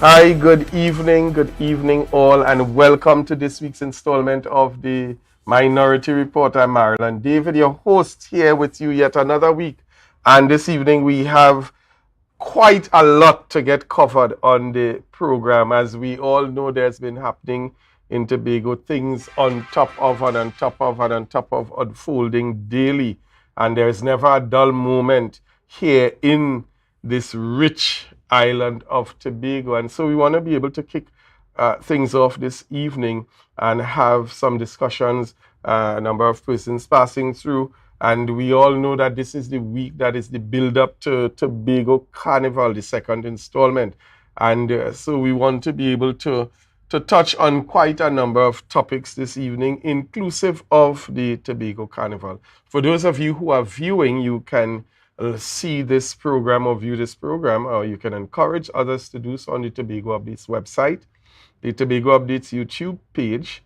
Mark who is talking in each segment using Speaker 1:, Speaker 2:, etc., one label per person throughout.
Speaker 1: Hi, good evening all, and welcome to this week's installment of the Minority Report. I'm Marilyn David, your host, here with you yet another week. And this evening we have quite a lot to get covered on the program. As we all know, there's been happening in Tobago things on top of and on top of and on top of unfolding daily. And there's never a dull moment here in this rich island of Tobago. And so we want to be able to kick things off this evening and have some discussions, a number of persons passing through. And we all know that this is the week that is the build-up to Tobago Carnival, the second installment. And so we want to be able to touch on quite a number of topics this evening, inclusive of the Tobago Carnival. For those of you who are viewing, you can see this program or view this program, or you can encourage others to do so on the Tobago Updates website, the Tobago Updates YouTube page,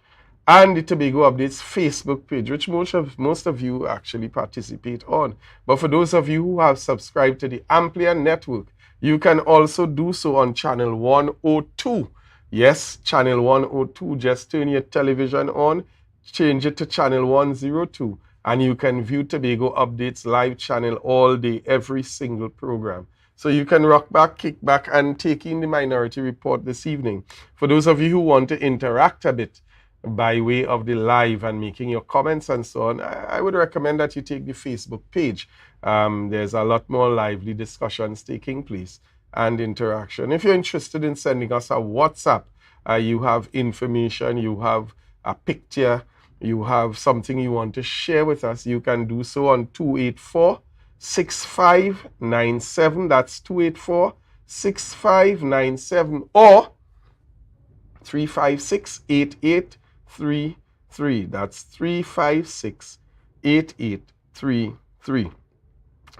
Speaker 1: and the Tobago Updates Facebook page, which most of you actually participate on. But for those of you who have subscribed to the Amplia Network, you can also do so on channel 102. Yes, channel 102. Just turn your television on, change it to channel 102, and you can view Tobago Updates live channel all day, every single program. So you can rock back, kick back, and take in the Minority Report this evening. For those of you who want to interact a bit by way of the live and making your comments and so on, I would recommend that you take the Facebook page. There's a lot more lively discussions taking place and interaction. If you're interested in sending us a WhatsApp, you have information, you have a picture, you have something you want to share with us, you can do so on 284-6597. That's 284-6597 or 356-8833. That's 356-8833.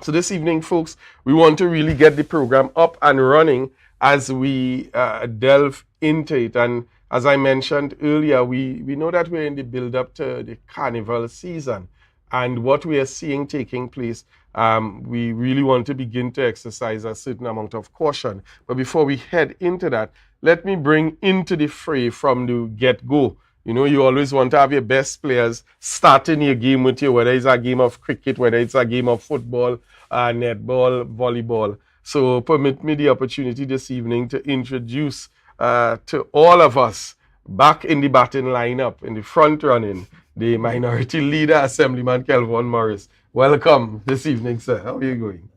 Speaker 1: So this evening, folks, we want to really get the program up and running as we delve into it. And as I mentioned earlier, we know that we're in the build-up to the Carnival season. And what we are seeing taking place, we really want to begin to exercise a certain amount of caution. But before we head into that, let me bring into the fray from the get-go. You know, you always want to have your best players starting your game with you, whether it's a game of cricket, whether it's a game of football, netball, volleyball. So permit me the opportunity this evening to introduce to all of us back in the batting lineup, in the front running, the Minority Leader, Assemblyman Kelvin Morris. Welcome this evening, sir. How are you going?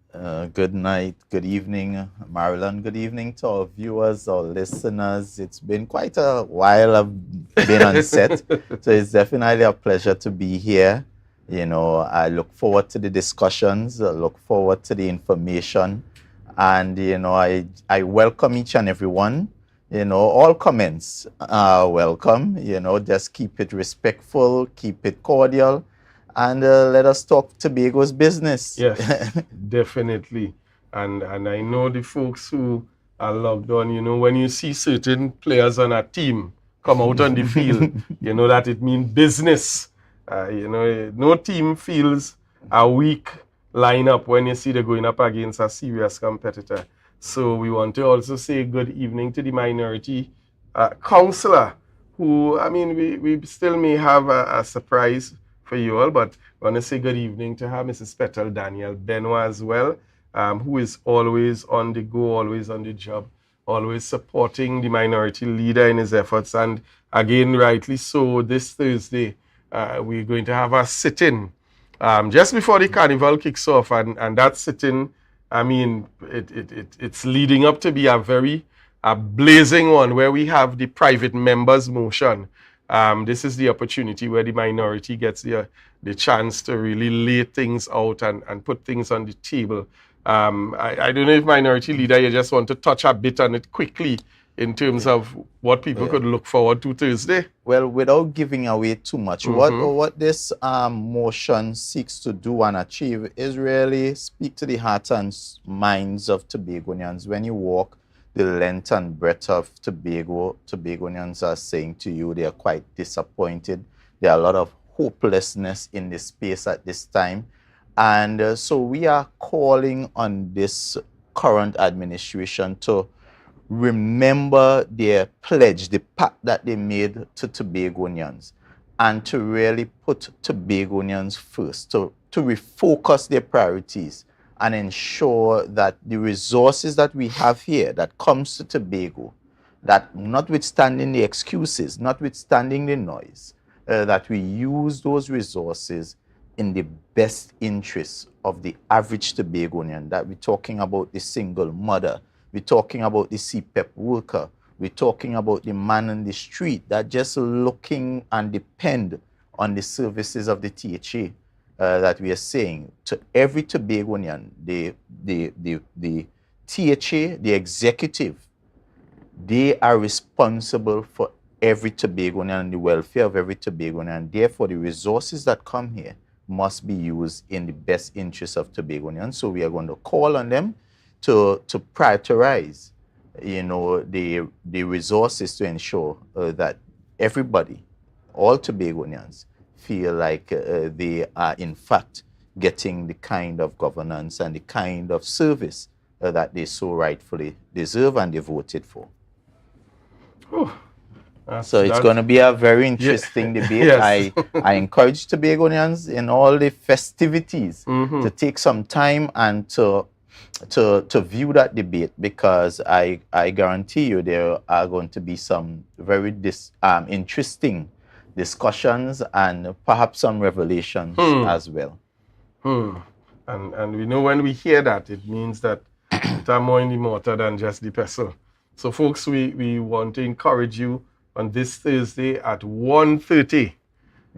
Speaker 2: Good night, good evening, Marilyn. Good evening to our viewers, our listeners. It's been quite a while I've been on set, so it's definitely a pleasure to be here. You know, I look forward to the discussions, I look forward to the information, and, you know, I welcome each and every one. You know, all comments are welcome. You know, just keep it respectful, keep it cordial, and let us talk Tobago's business.
Speaker 1: Yes, definitely. And I know the folks who are logged on, you know, when you see certain players on a team come out on the field, you know that it means business. You know, no team feels a weak lineup when you see they're going up against a serious competitor. So we want to also say good evening to the minority counselor, who, I mean, we still may have a surprise for you all, but I want to say good evening to her, Mrs. Petal Daniel Benoit as well, who is always on the go, always on the job, always supporting the minority leader in his efforts. And again, rightly so, this Thursday, we're going to have a sit-in just before the carnival kicks off. And that sit-in, I mean, it's leading up to be a blazing one where we have the private members motion. This is the opportunity where the minority gets the chance to really lay things out and put things on the table. I don't know if Minority Leader, you just want to touch a bit on it quickly in terms of what people could look forward to Thursday.
Speaker 2: Well, without giving away too much, what this motion seeks to do and achieve is really speak to the hearts and minds of Tobagonians. When you walk the length and breadth of Tobago, Tobagonians are saying to you they are quite disappointed. There are a lot of hopelessness in this space at this time. And so we are calling on this current administration to remember their pledge, the pact that they made to Tobagonians, and to really put Tobagonians first, to refocus their priorities and ensure that the resources that we have here that comes to Tobago, that notwithstanding the excuses, notwithstanding the noise, that we use those resources in the best interests of the average Tobagonian, that we're talking about the single mother, we're talking about the CPEP worker, we're talking about the man on the street that just looking and depend on the services of the THA that we are saying. To every Tobagonian, the THA, the executive, they are responsible for every Tobagonian and the welfare of every Tobagonian. And therefore, the resources that come here must be used in the best interest of Tobagonians. So we are going to call on them to prioritize, the resources to ensure that everybody, all Tobagonians, feel like they are in fact getting the kind of governance and the kind of service that they so rightfully deserve and they voted for. So it's going to be a very interesting debate.
Speaker 1: Yes.
Speaker 2: I encourage Tobagonians in all the festivities to take some time and to view that debate, because I guarantee you there are going to be some very interesting discussions and perhaps some revelations as well.
Speaker 1: And we know when we hear that, it means that it are more in the mortar than just the pestle. So folks, we want to encourage you on this Thursday at 1:30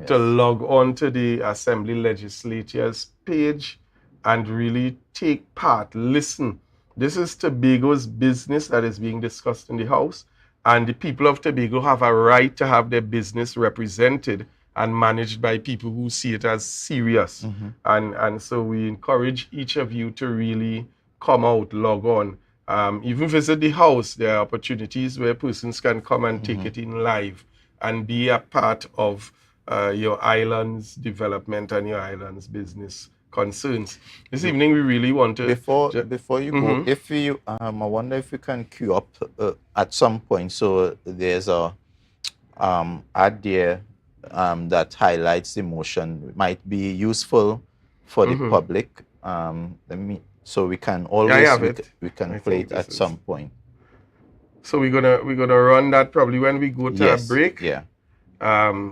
Speaker 1: to log on to the Assembly Legislatures page and really take part, listen. This is Tobago's business that is being discussed in the House, and the people of Tobago have a right to have their business represented and managed by people who see it as serious. And so we encourage each of you to really come out, log on. Even visit the House. There are opportunities where persons can come and take it in live and be a part of your island's development and your island's business concerns. This evening, we really want to...
Speaker 2: Before you go, if you, I wonder if we can queue up at some point. So there's a ad there that highlights the motion. It might be useful for the public. So we can always we can play it at some point.
Speaker 1: So we're gonna run that probably when we go to a break.
Speaker 2: Yeah.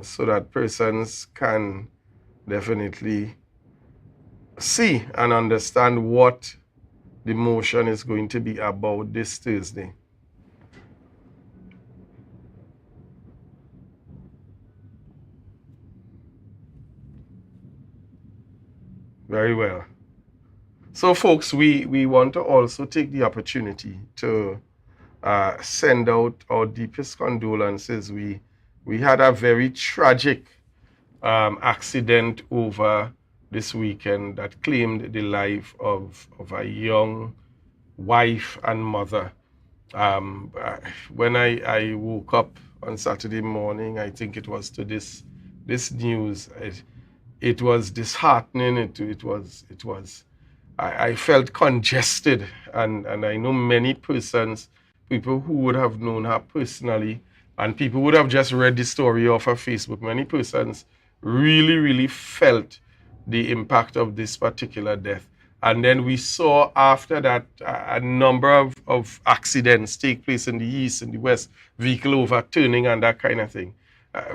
Speaker 1: So that persons can definitely see and understand what the motion is going to be about this Thursday. Very well. So folks, we want to also take the opportunity to send out our deepest condolences. We had a very tragic accident over this weekend that claimed the life of a young wife and mother. When I woke up on Saturday morning, I think it was to this news. It was disheartening. It was. I felt congested, and I know many persons, people who would have known her personally, and people would have just read the story off her Facebook. Many persons really, really felt the impact of this particular death. And then we saw after that a number of accidents take place in the east, in the west, vehicle overturning and that kind of thing.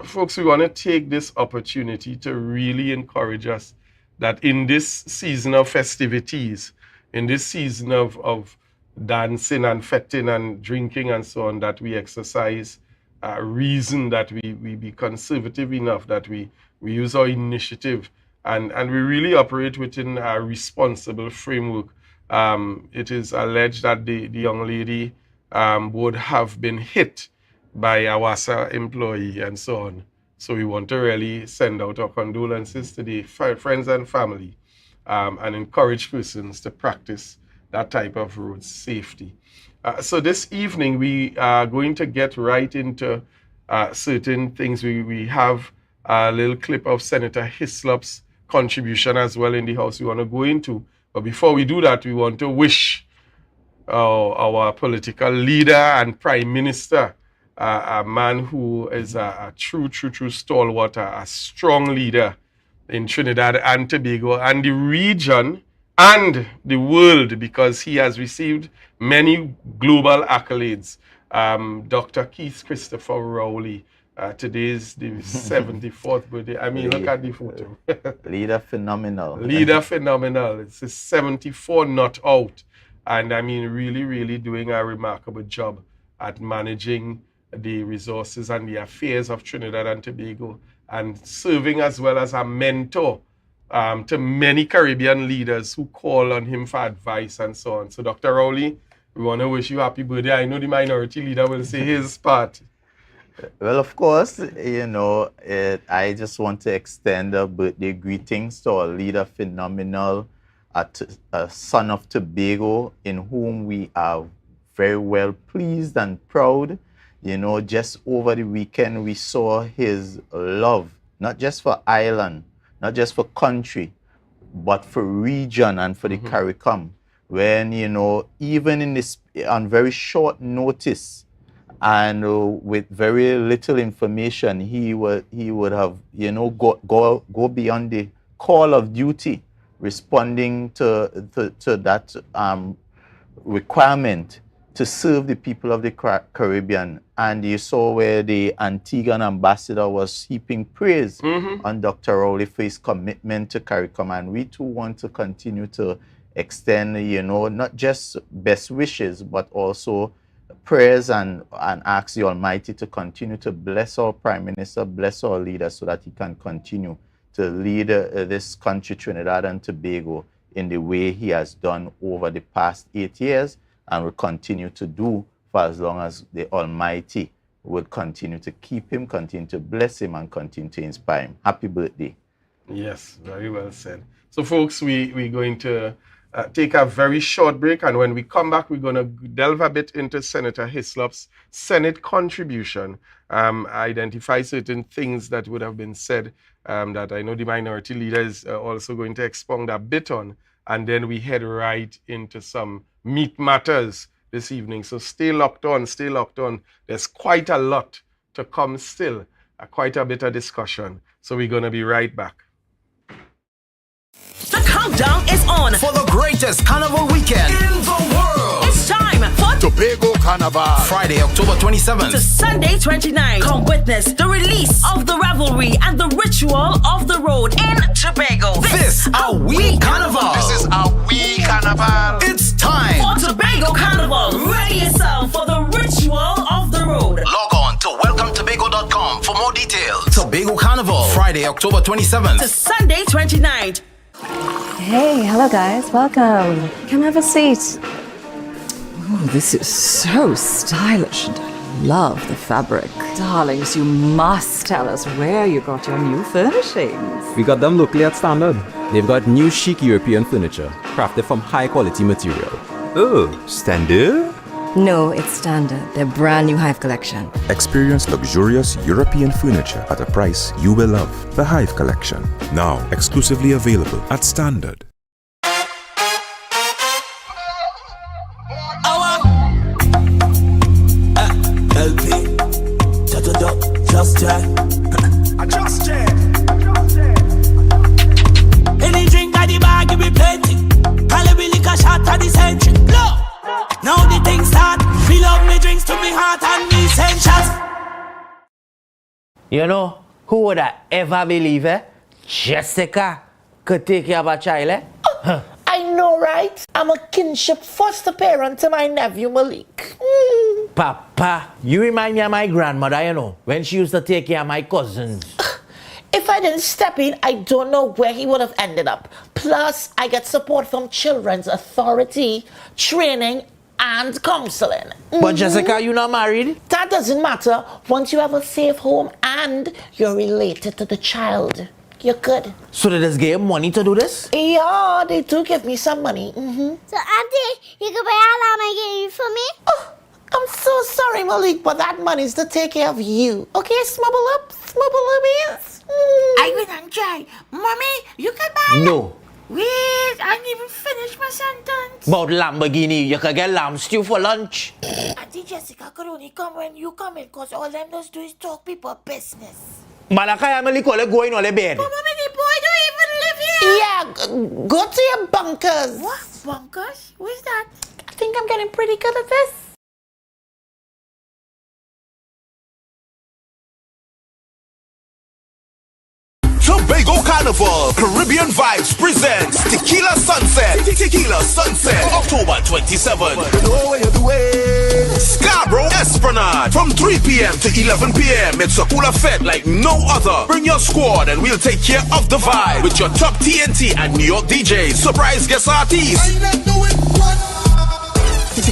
Speaker 1: Folks, we want to take this opportunity to really encourage us that in this season of festivities, in this season of dancing and fetting and drinking and so on, that we exercise reason, that we be conservative enough, that we use our initiative, and we really operate within a responsible framework. It is alleged that the young lady would have been hit by a WASA employee and so on. So we want to really send out our condolences to the friends and family and encourage persons to practice that type of road safety. So this evening, we are going to get right into certain things. We have a little clip of Senator Hislop's contribution as well in the House we want to go into. But before we do that, we want to wish our political leader and prime minister, a man who is a true stalwart, a strong leader in Trinidad and Tobago and the region and the world, because he has received many global accolades. Dr. Keith Christopher Rowley. Today's the 74th birthday. I mean, look at the photo.
Speaker 2: Leader phenomenal.
Speaker 1: Leader phenomenal. It's a 74 not out. And I mean, really doing a remarkable job at managing the resources and the affairs of Trinidad and Tobago, and serving as well as a mentor to many Caribbean leaders who call on him for advice and so on. So Dr. Rowley, we want to wish you happy birthday. I know the minority leader will say his part.
Speaker 2: Well, of course, I just want to extend a birthday greetings to our leader phenomenal, a son of Tobago, in whom we are very well pleased and proud. Just over the weekend, we saw his love, not just for Ireland, not just for country, but for region and for the CARICOM. When, even in this, on very short notice, and with very little information, he would have go beyond the call of duty, responding to that requirement to serve the people of the Caribbean. And you saw where the Antiguan ambassador was heaping praise on Dr. Rowley for his commitment to CARICOM, and we too want to continue to extend not just best wishes, but also prayers and ask the Almighty to continue to bless our Prime Minister, bless our leader, so that he can continue to lead this country, Trinidad and Tobago, in the way he has done over the past 8 years and will continue to do for as long as the Almighty will continue to keep him, continue to bless him, and continue to inspire him. Happy birthday.
Speaker 1: Yes, very well said. So folks, we're going to take a very short break, and when we come back, we're going to delve a bit into Senator Hislop's Senate contribution, identify certain things that would have been said that I know the minority leader is also going to expound a bit on, and then we head right into some meat matters this evening. So stay locked on, stay locked on. There's quite a lot to come still, quite a bit of discussion. So we're going to be right back.
Speaker 3: The countdown is on
Speaker 4: for the greatest carnival weekend in the world.
Speaker 3: It's time for
Speaker 4: Tobago Carnival, Friday, October 27th
Speaker 3: to Sunday 29th. Come witness the release of the revelry and the ritual of the road in Tobago.
Speaker 4: This our wee carnival.
Speaker 5: This is our wee carnival.
Speaker 4: It's time
Speaker 3: for Tobago Carnival. Ready yourself for the ritual of the road.
Speaker 4: Log on to welcometobago.com for more details. Tobago Carnival, Friday, October 27th
Speaker 3: to Sunday 29th.
Speaker 6: Hey, hello guys, welcome. Come have a seat. Oh, this is so stylish and I love the fabric. Darlings, you must tell us where you got your new furnishings.
Speaker 7: We got them locally at Standard. They've got new chic European furniture, crafted from high quality material.
Speaker 8: Oh, Standard?
Speaker 6: No, it's Standard, their brand new Hive collection.
Speaker 8: Experience luxurious European furniture at a price you will love. The Hive collection, now exclusively available at Standard.
Speaker 4: LP, just check. Any drink by the bag, you be plenty. Calibre liquor shot at the century. No! Now the things start. Fill up me drinks to me heart and me essentials.
Speaker 9: You know, who would I ever believe, Jessica could take care of a child,
Speaker 10: I know, right? I'm a kinship foster parent to my nephew Malik.
Speaker 9: Papa, you remind me of my grandmother, you know, when she used to take care of my cousins.
Speaker 10: If I didn't step in, I don't know where he would have ended up. Plus, I get support from Children's Authority, training, and counseling.
Speaker 9: But Jessica, you not married?
Speaker 10: That doesn't matter. Once you have a safe home and you're related to the child, you're good.
Speaker 9: So they just gave money to do this?
Speaker 10: Yeah, they do give me some money.
Speaker 11: So, Auntie, you can buy all my game for me?
Speaker 10: Oh, I'm so sorry, Malik, but that money's to take care of you. Okay, smubble up, beans.
Speaker 11: I will not try. Mommy, you can buy
Speaker 9: No,
Speaker 10: Wait, I didn't even finish my sentence.
Speaker 9: About Lamborghini, you can get lamb stew for lunch.
Speaker 10: Auntie Jessica could only come when you come in, because all them does do is talk people business.
Speaker 9: Malakaya mali call it going on the bed.
Speaker 10: But mommy, the boy don't even live here. Yeah, go to your bunkers. What? Bunkers? Where's that? I think I'm getting pretty good at this.
Speaker 5: Tobago Carnival, Caribbean Vibes presents Tequila Sunset. Tequila Sunset, October 27th. You know what you're doing. Scarborough Esplanade from 3 p.m. to 11 p.m. It's a cooler fete like no other. Bring your squad and we'll take care of the vibe with your top TNT and New York DJs, surprise guest artists.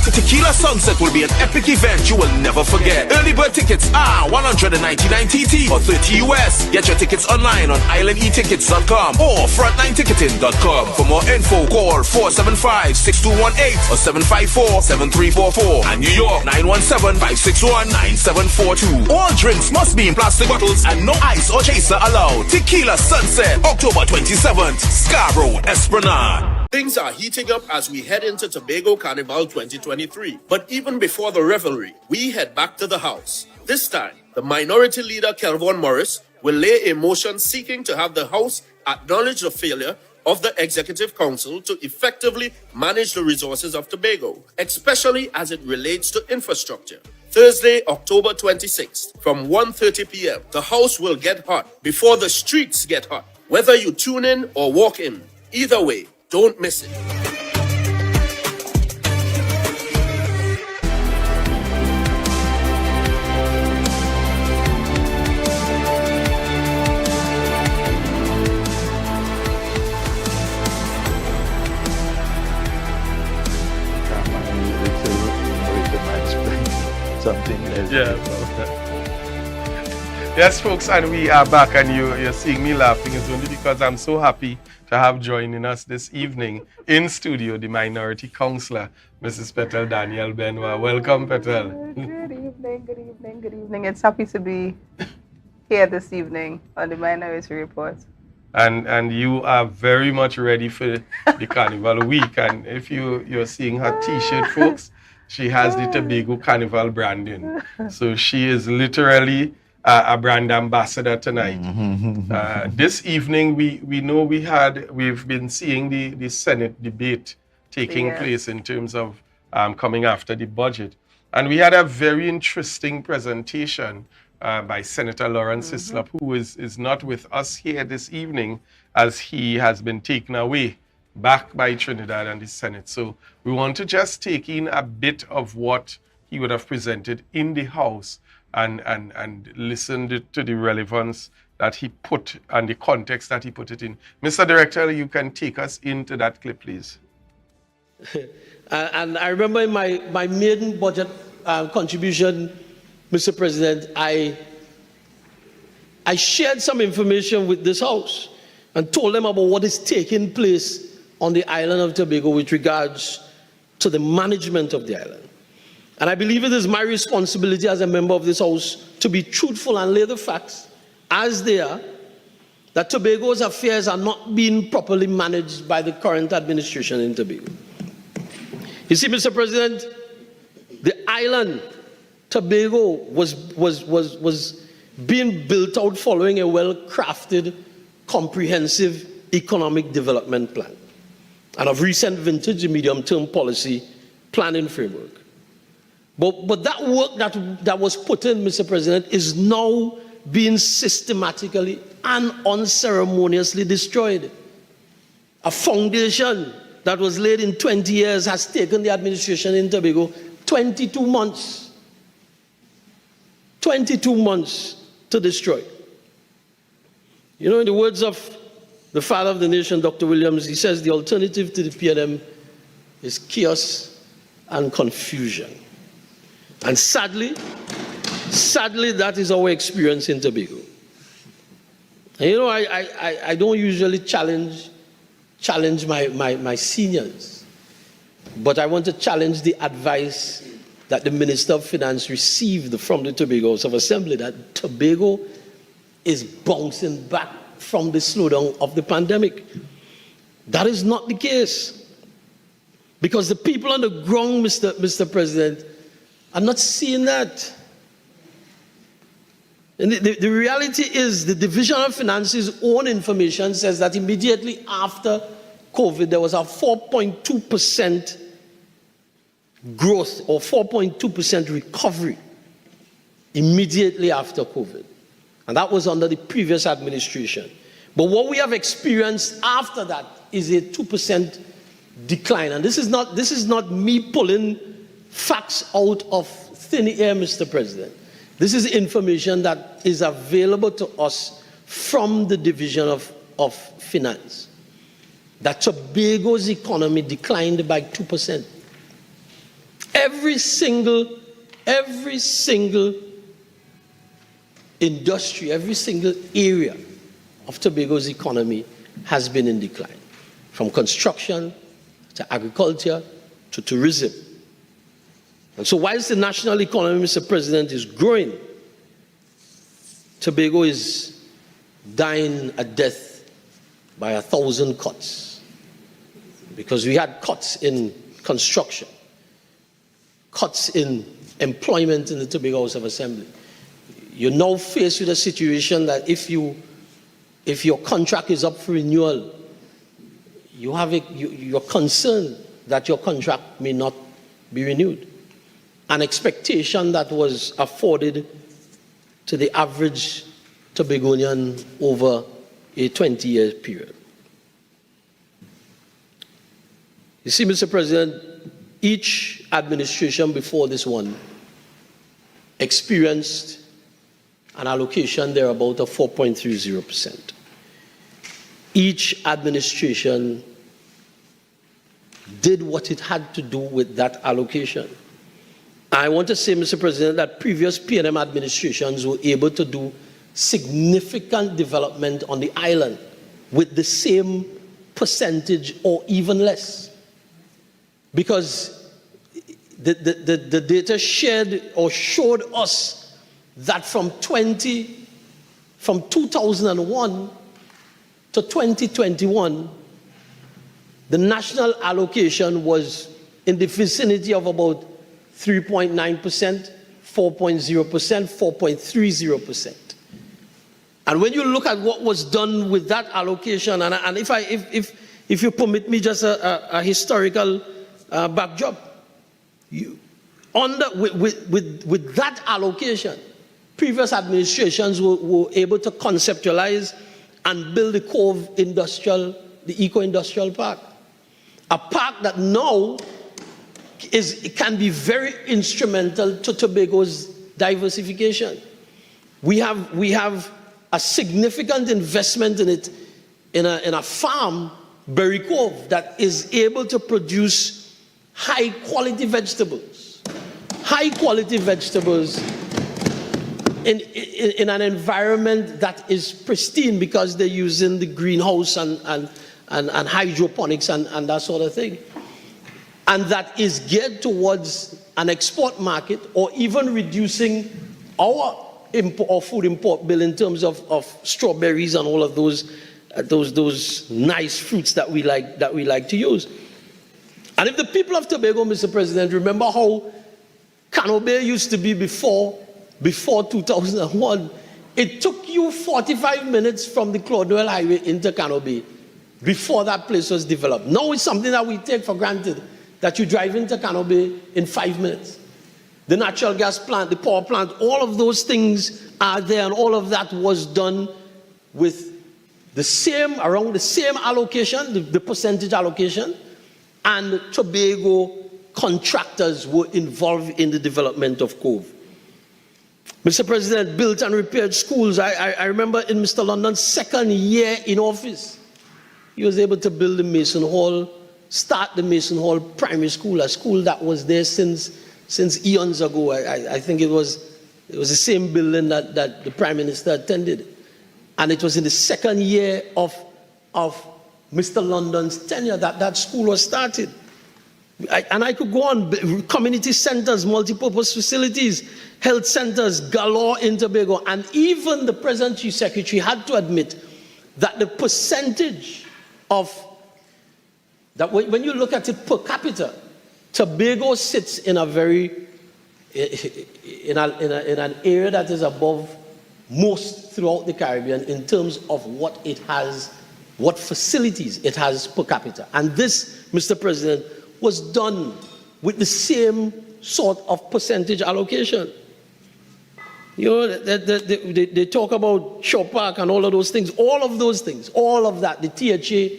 Speaker 5: Tequila Sunset will be an epic event you will never forget. Early bird tickets are $199 TT or $30 US. Get your tickets online on islandetickets.com or frontlineticketing.com. For more info, call 475-6218 or 754-7344. And New York, 917-561-9742. All drinks must be in plastic bottles and no ice or chaser allowed. Tequila Sunset, October 27th, Scarborough Esplanade.
Speaker 12: Things are heating up as we head into Tobago Carnival 2023. But even before the revelry, we head back to the house. This time, the minority leader, Kelvon Morris, will lay a motion seeking to have the House acknowledge the failure of the Executive Council to effectively manage the resources of Tobago, especially as it relates to infrastructure. Thursday, October 26th, from 1:30 p.m., the House will get hot before the streets get hot. Whether you tune in or walk in, either way, don't miss it.
Speaker 2: Something else.
Speaker 1: Yeah. Yes, folks, and we are back, and you're seeing me laughing. It's only because I'm so happy to have joining us this evening in studio the Minority Councillor, Mrs. Petal Daniel Benoit. Welcome, Petal.
Speaker 13: Good evening, good evening, good evening. It's happy to be here this evening on the Minority Report.
Speaker 1: And you are very much ready for the Carnival week. And if you're seeing her T-shirt, folks, she has the Tobago Carnival branding. So she is literally a brand ambassador tonight. This evening, we know we've been seeing the Senate debate taking place in terms of coming after the budget. And we had a very interesting presentation by Senator Lawrence Hislop, who is not with us here this evening as he has been taken away back by Trinidad and the Senate. So we want to just take in a bit of what he would have presented in the House and listen to the relevance that he put and the context that he put it in. Mr. Director, you can take us into that clip, please.
Speaker 14: And I remember in my maiden budget contribution, Mr. President, I shared some information with this House and told them about what is taking place on the island of Tobago with regards to the management of the island. And I believe it is my responsibility as a member of this House to be truthful and lay the facts as they are, that Tobago's affairs are not being properly managed by the current administration in Tobago. You see, Mr. President, the island, Tobago, was being built out following a well-crafted, comprehensive economic development plan, and of recent vintage, the medium-term policy planning framework. But that work that was put in, Mr. President, is now being systematically and unceremoniously destroyed. A foundation that was laid in 20 years has taken the administration in Tobago 22 months. 22 months to destroy. You know, in the words of the father of the nation, Dr. Williams, he says the alternative to the PNM is chaos and confusion. And sadly, that is our experience in Tobago. And you know, I don't usually challenge my seniors, but I want to challenge the advice that the Minister of Finance received from the Tobago House of Assembly, that Tobago is bouncing back from the slowdown of the pandemic. That is not the case. Because the people on the ground, Mr. President, are not seeing that. And the reality is the Division of Finance's own information says that immediately after COVID, there was a 4.2% growth or 4.2% recovery immediately after COVID. And that was under the previous administration. But what we have experienced after that is a 2% decline. And this is not me pulling facts out of thin air, Mr. President. This is information that is available to us from the Division of Finance, that Tobago's economy declined by 2%. Every single industry, every single area of Tobago's economy has been in decline, from construction to agriculture to tourism. And so whilst the national economy, Mr. President, is growing, Tobago is dying a death by 1,000 cuts. Because we had cuts in construction, cuts in employment in the Tobago House of Assembly. You're now faced with a situation that if your contract is up for renewal, you're concerned that your contract may not be renewed. An expectation that was afforded to the average Tobagonian over a 20-year period. You see, Mr. President, each administration before this one experienced an allocation thereabout of 4.30%. Each administration did what it had to do with that allocation. I want to say, Mr. President, that previous PNM administrations were able to do significant development on the island with the same percentage or even less. Because the data shared or showed us that from 2001 to 2021, the national allocation was in the vicinity of about 3.9%, 4.0%, 4.30%. And when you look at what was done with that allocation, and if you permit me just a historical backdrop, with that allocation, previous administrations were able to conceptualize and build the Cove Industrial, the Eco-Industrial Park. A park that now can be very instrumental to Tobago's diversification. We have a significant investment in it, in a farm, Berry Cove, that is able to produce high quality vegetables. High quality vegetables in an environment that is pristine because they're using the greenhouse and hydroponics and that sort of thing. And that is geared towards an export market or even reducing our food import bill in terms of strawberries and all of those nice fruits that we like to use. And if the people of Tobago, Mr. President, remember how Carnival used to be before 2001, it took you 45 minutes from the Claude Noel Highway into Carnival before that place was developed. Now it's something that we take for granted, that you drive into Carnival in 5 minutes. The natural gas plant, the power plant, all of those things are there, and all of that was done with around the same allocation, the percentage allocation, and Tobago contractors were involved in the development of Cove. Mr. President, built and repaired schools. I remember in Mr. London's second year in office, he was able to build the Mason Hall, start the Mason Hall Primary School, a school that was there since eons ago. I think it was the same building that the Prime Minister attended. And it was in the second year of Mr. London's tenure that school was started. And I could go on, community centers, multipurpose facilities, health centers galore in Tobago. And even the present Chief Secretary had to admit that the percentage of that when you look at it per capita, Tobago sits in a very, in an area that is above most throughout the Caribbean in terms of what it has, what facilities it has per capita. And this, Mr. President, was done with the same sort of percentage allocation. You know, they talk about Shaw Park and all of those things. All of those things, all of that, the THA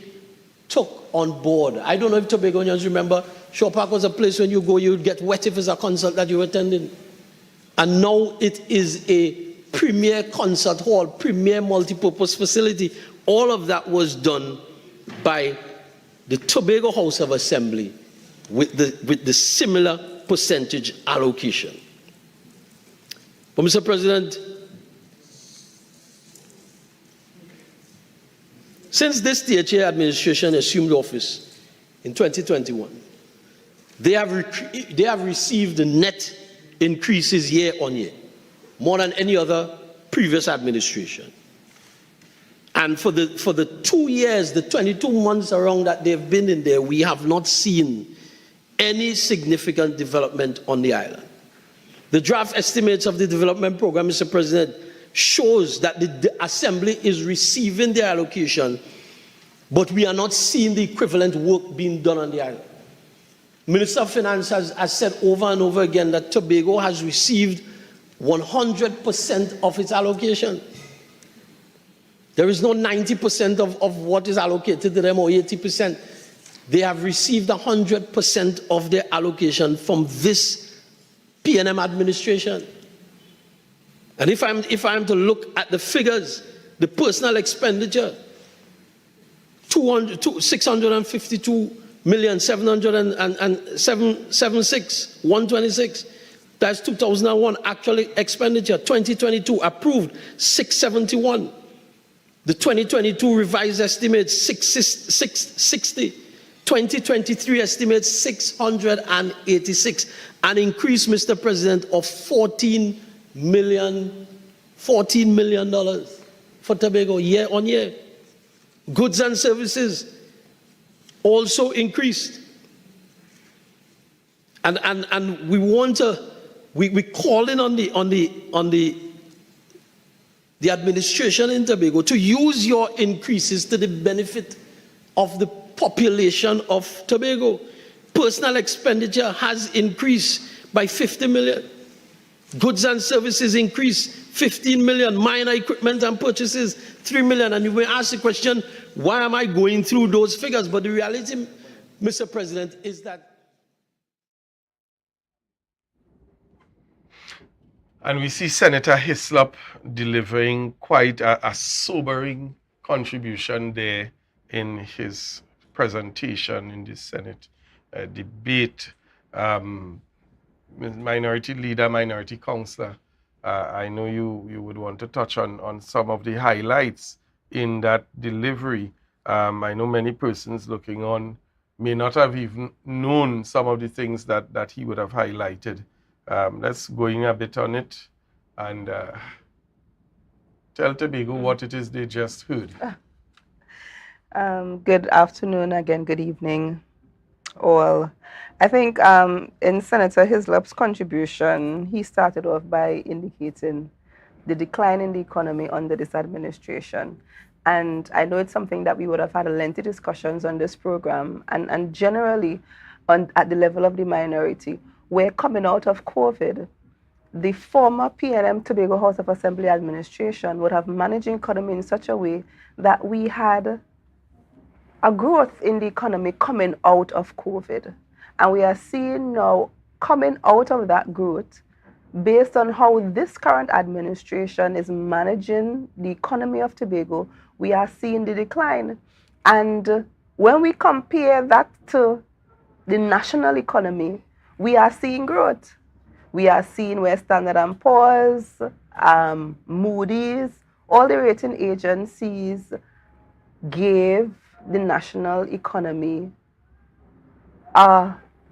Speaker 14: took on board. I don't know if Tobagonians remember, Shaw Park was a place when you go, you'd get wet if it's a concert that you were attending. And now it is a premier concert hall, premier multi-purpose facility. All of that was done by the Tobago House of Assembly with the similar percentage allocation. But Mr. President, since this THA administration assumed office in 2021, they have received net increases year on year, more than any other previous administration. And for the 2 years, the 22 months around that they've been in there, we have not seen any significant development on the island. The draft estimates of the development program, Mr. President, shows that the Assembly is receiving their allocation, but we are not seeing the equivalent work being done on the island. Minister of Finance has said over and over again that Tobago has received 100% of its allocation. There is no 90% of what is allocated to them or 80%. They have received 100% of their allocation from this PNM administration. And if I'm to look at the figures, the personal expenditure, 652,776,126. That's 2001 actual expenditure. 2022 approved 671. The 2022 revised estimate 660. 2023 estimates 686. An increase, Mr. President, of $14 million for Tobago year on year. Goods and services also increased. And we want to, we call in on the administration in Tobago to use your increases to the benefit of the population of Tobago. Personal expenditure has increased by 50 million. Goods and services increased 15 million. Minor equipment and purchases 3 million. And you may ask the question, why am I going through those figures? But the reality, Mr. President, is that.
Speaker 1: And we see Senator Hislop delivering quite a sobering contribution there in his presentation in the Senate debate. Minority Leader, Minority Councillor, I know you would want to touch on some of the highlights in that delivery. I know many persons looking on may not have even known some of the things that he would have highlighted. Let's go in a bit on it and tell Tobago what it is they just heard.
Speaker 13: Good afternoon again, good evening all. I think in Senator Hislop's contribution, he started off by indicating the decline in the economy under this administration. And I know it's something that we would have had a lengthy discussions on this program and generally at the level of the minority. We're coming out of COVID. The former PNM Tobago House of Assembly administration would have managed the economy in such a way that we had a growth in the economy coming out of COVID. And we are seeing now coming out of that growth based on how this current administration is managing the economy of Tobago, we are seeing the decline. And when we compare that to the national economy, we are seeing growth. We are seeing where Standard & Poor's, Moody's, all the rating agencies gave the national economy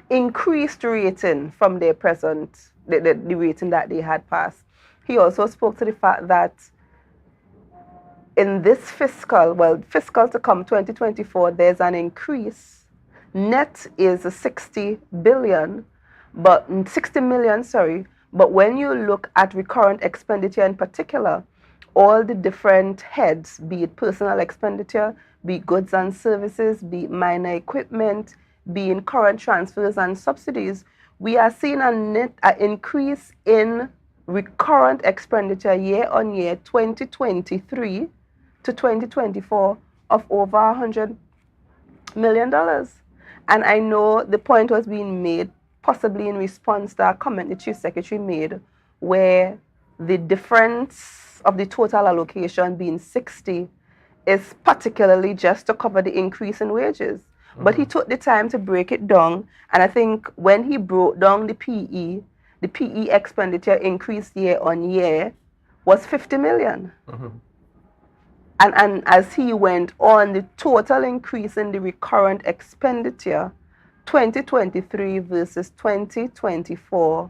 Speaker 13: increased rating from their present, the rating that they had passed. He also spoke to the fact that in this fiscal to come, 2024, there's an increase Net is 60 billion, but 60 million, sorry. But when you look at recurrent expenditure in particular, all the different heads, be it personal expenditure, be it goods and services, be it minor equipment, be it current transfers and subsidies, we are seeing an increase in recurrent expenditure year on year 2023 to 2024 of over $100 million. And I know the point was being made possibly in response to a comment the Chief Secretary made, where the difference of the total allocation being 60 is particularly just to cover the increase in wages. But he took the time to break it down, and I think when he broke down the PE expenditure increase year on year was 50 million. And as he went on, the total increase in the recurrent expenditure 2023 versus 2024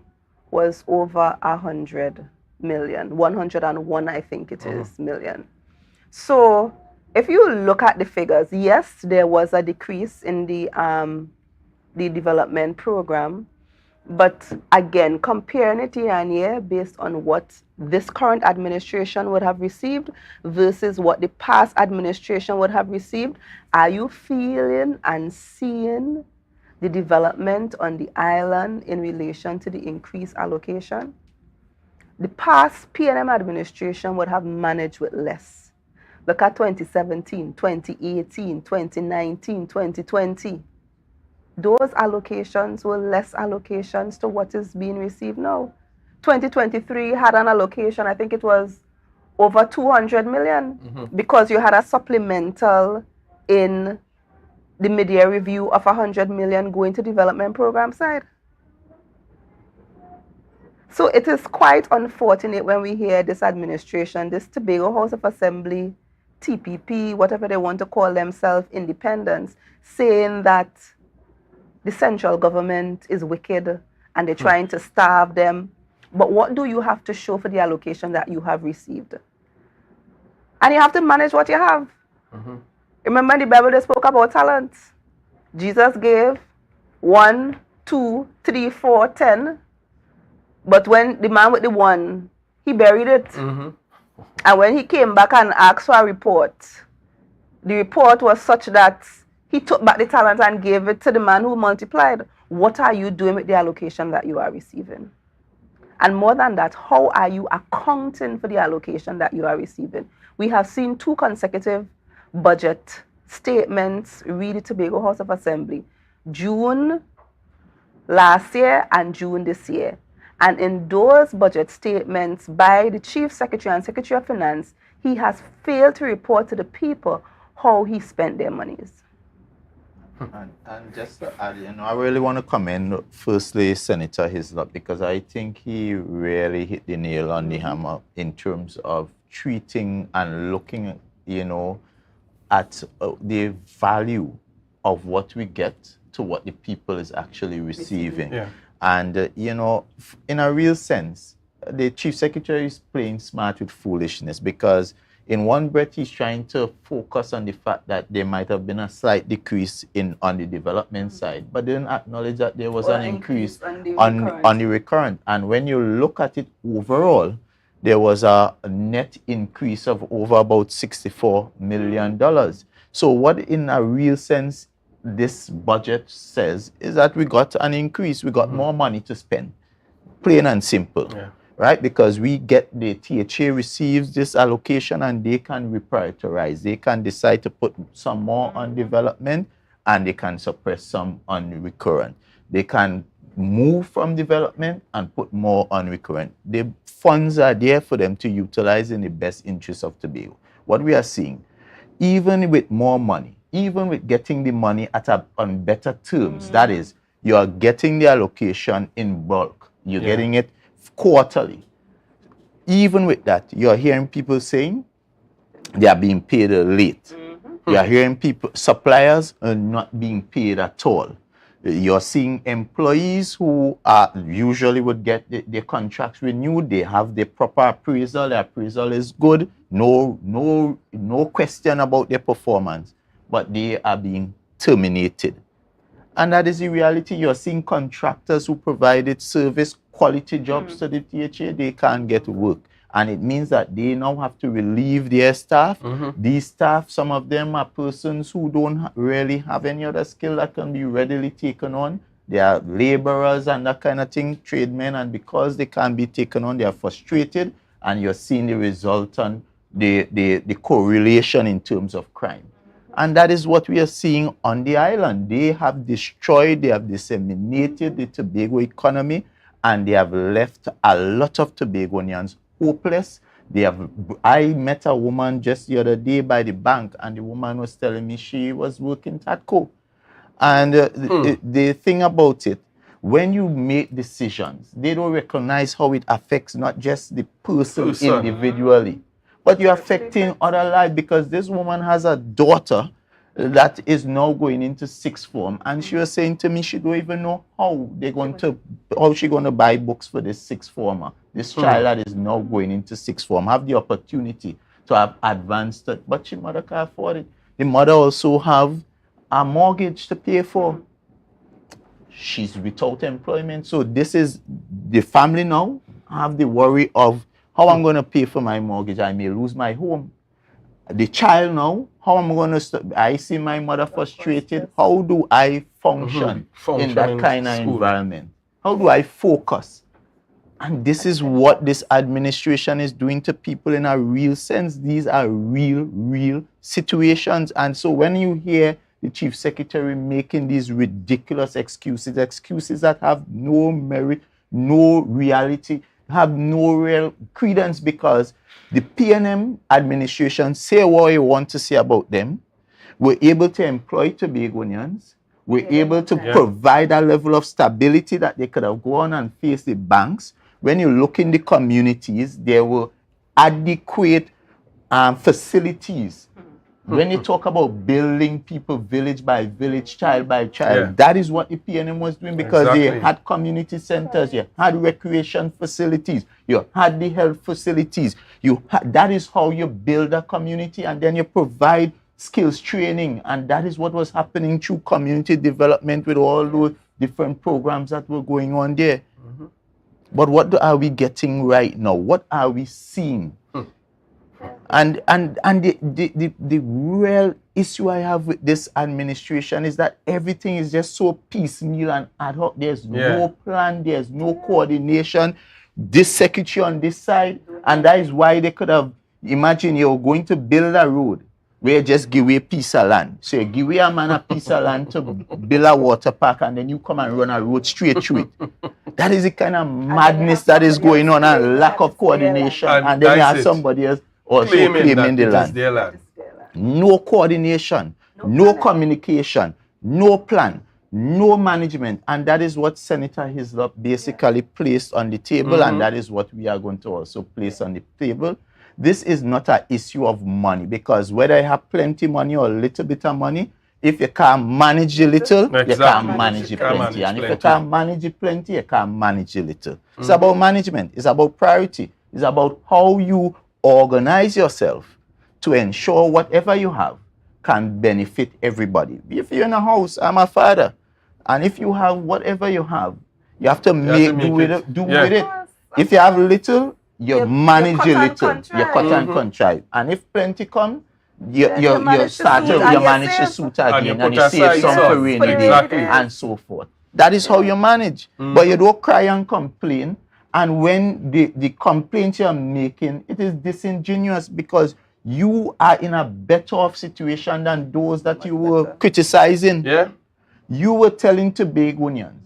Speaker 13: was over 100 million, 101 I think it is million. So if you look at the figures, yes, there was a decrease in the development program, but again, comparing it year on year based on what this current administration would have received versus what the past administration would have received, are you feeling and seeing the development on the island in relation to the increased allocation? The past PNM administration would have managed with less. Look at 2017, 2018, 2019, 2020. Those allocations were less allocations to what is being received now. 2023 had an allocation, I think it was over 200 million because you had a supplemental in the mid-year review of 100 million going to development program side. So it is quite unfortunate when we hear this administration, this Tobago House of Assembly, TPP, whatever they want to call themselves, independents, saying that the central government is wicked and they're trying to starve them. But what do you have to show for the allocation that you have received? And you have to manage what you have. Remember the Bible, they spoke about talents. Jesus gave 1, 2, 3, 4, 10. But when the man with the 1, he buried it. And when he came back and asked for a report, the report was such that he took back the talent and gave it to the man who multiplied. What are you doing with the allocation that you are receiving? And more than that, how are you accounting for the allocation that you are receiving? We have seen 2 consecutive budget statements read the Tobago House of Assembly, June last year and June this year. And in those budget statements by the Chief Secretary and Secretary of Finance, he has failed to report to the people how he spent their monies.
Speaker 2: And just to add, I really want to commend firstly Senator Hislop, because I think he really hit the nail on the hammer in terms of treating and looking at the value of what we get to what the people is actually receiving. And, in a real sense, the Chief Secretary is playing smart with foolishness, because in one breath, he's trying to focus on the fact that there might have been a slight decrease on the development side, but didn't acknowledge that there was an increase on the recurrent. And when you look at it overall, there was a net increase of over about $64 million. So what in a real sense this budget says is that we got an increase, we got more money to spend, plain and simple. Right? Because we get the THA receives this allocation and they can reprioritize. They can decide to put some more on development and they can suppress some on recurrent. They can move from development and put more on recurrent. The funds are there for them to utilize in the best interest of Tobago. What we are seeing, even with more money, even with getting the money on better terms, that is, you are getting the allocation in bulk. You're getting it quarterly. Even with that, you're hearing people saying they are being paid late. You are hearing suppliers are not being paid at all. You're seeing employees who usually would get their contracts renewed. They have the proper appraisal. The appraisal is good. No question about their performance. But they are being terminated. And that is the reality. You're seeing contractors who provided service quality jobs to the THA, they can't get work. And it means that they now have to relieve their staff. These staff, some of them are persons who don't really have any other skill that can be readily taken on. They are laborers and that kind of thing, tradesmen, and because they can't be taken on, they are frustrated, and you're seeing the resultant, the correlation in terms of crime. And that is what we are seeing on the island. They have destroyed, they have disseminated the Tobago economy, and they have left a lot of Tobagonians hopeless. I met a woman just the other day by the bank, and the woman was telling me she was working at Co. And the thing about it, when you make decisions, they don't recognize how it affects not just the person. Individually, but you're affecting other lives, because this woman has a daughter that is now going into sixth form, and she was saying to me she don't even know how she's going to buy books for this sixth former. This child that is now going into sixth form have the opportunity to have advanced, but she mother can't afford it. The mother also have a mortgage to pay for. She's without employment, so this is the family now have the worry of how I'm going to pay for my mortgage. I may lose my home. The child now, how am I going to I see my mother frustrated. How do I function in that kind of environment? How do I focus? And this is what this administration is doing to people in a real sense. These are real situations. And so when you hear the Chief Secretary making these ridiculous excuses that have no merit, no reality, have no real credence, because the PNM administration say what you want to say about them. We're able to employ Tobagonians. We're able to provide a level of stability that they could have gone and faced the banks. When you look in the communities, there were adequate facilities. When you talk about building people village by village, child by child, that is what the PNM was doing, because they had community centers, you had recreation facilities, you had the health facilities. That is how you build a community, and then you provide skills training, and that is what was happening through community development with all those different programs that were going on there. But what are we getting right now? What are we seeing? And the real issue I have with this administration is that everything is just so piecemeal and ad hoc. There's no plan, there's no coordination. This secretary on this side, and that is why they could have, imagine you're going to build a road where you just give away a piece of land. So you give away a man a piece of land to build a water park, and then you come and run a road straight through it. That is the kind of madness that is going on, and lack of coordination. And then you have somebody else also claiming the land. No coordination, no communication, no plan, no management. And that is what Senator Hislop basically placed on the table, and that is what we are going to also place on the table. This is not an issue of money, because whether you have plenty money or a little bit of money, if you can't manage a little, you can't manage the plenty. And if you can't manage the plenty, you can't manage a little. It's about management. It's about priority. It's about how you organize yourself to ensure whatever you have can benefit everybody. If you're in a house, I'm a father, and if you have whatever you have to do with it. If you have little, you manage a little. You cut and contrive. And if plenty come, you manage to suit again, and you save some for rainy day, and so forth. That is how you manage. But you don't cry and complain. And when the complaint you're making, it is disingenuous, because you are in a better off situation than those that you were criticizing. You were telling Tobagonians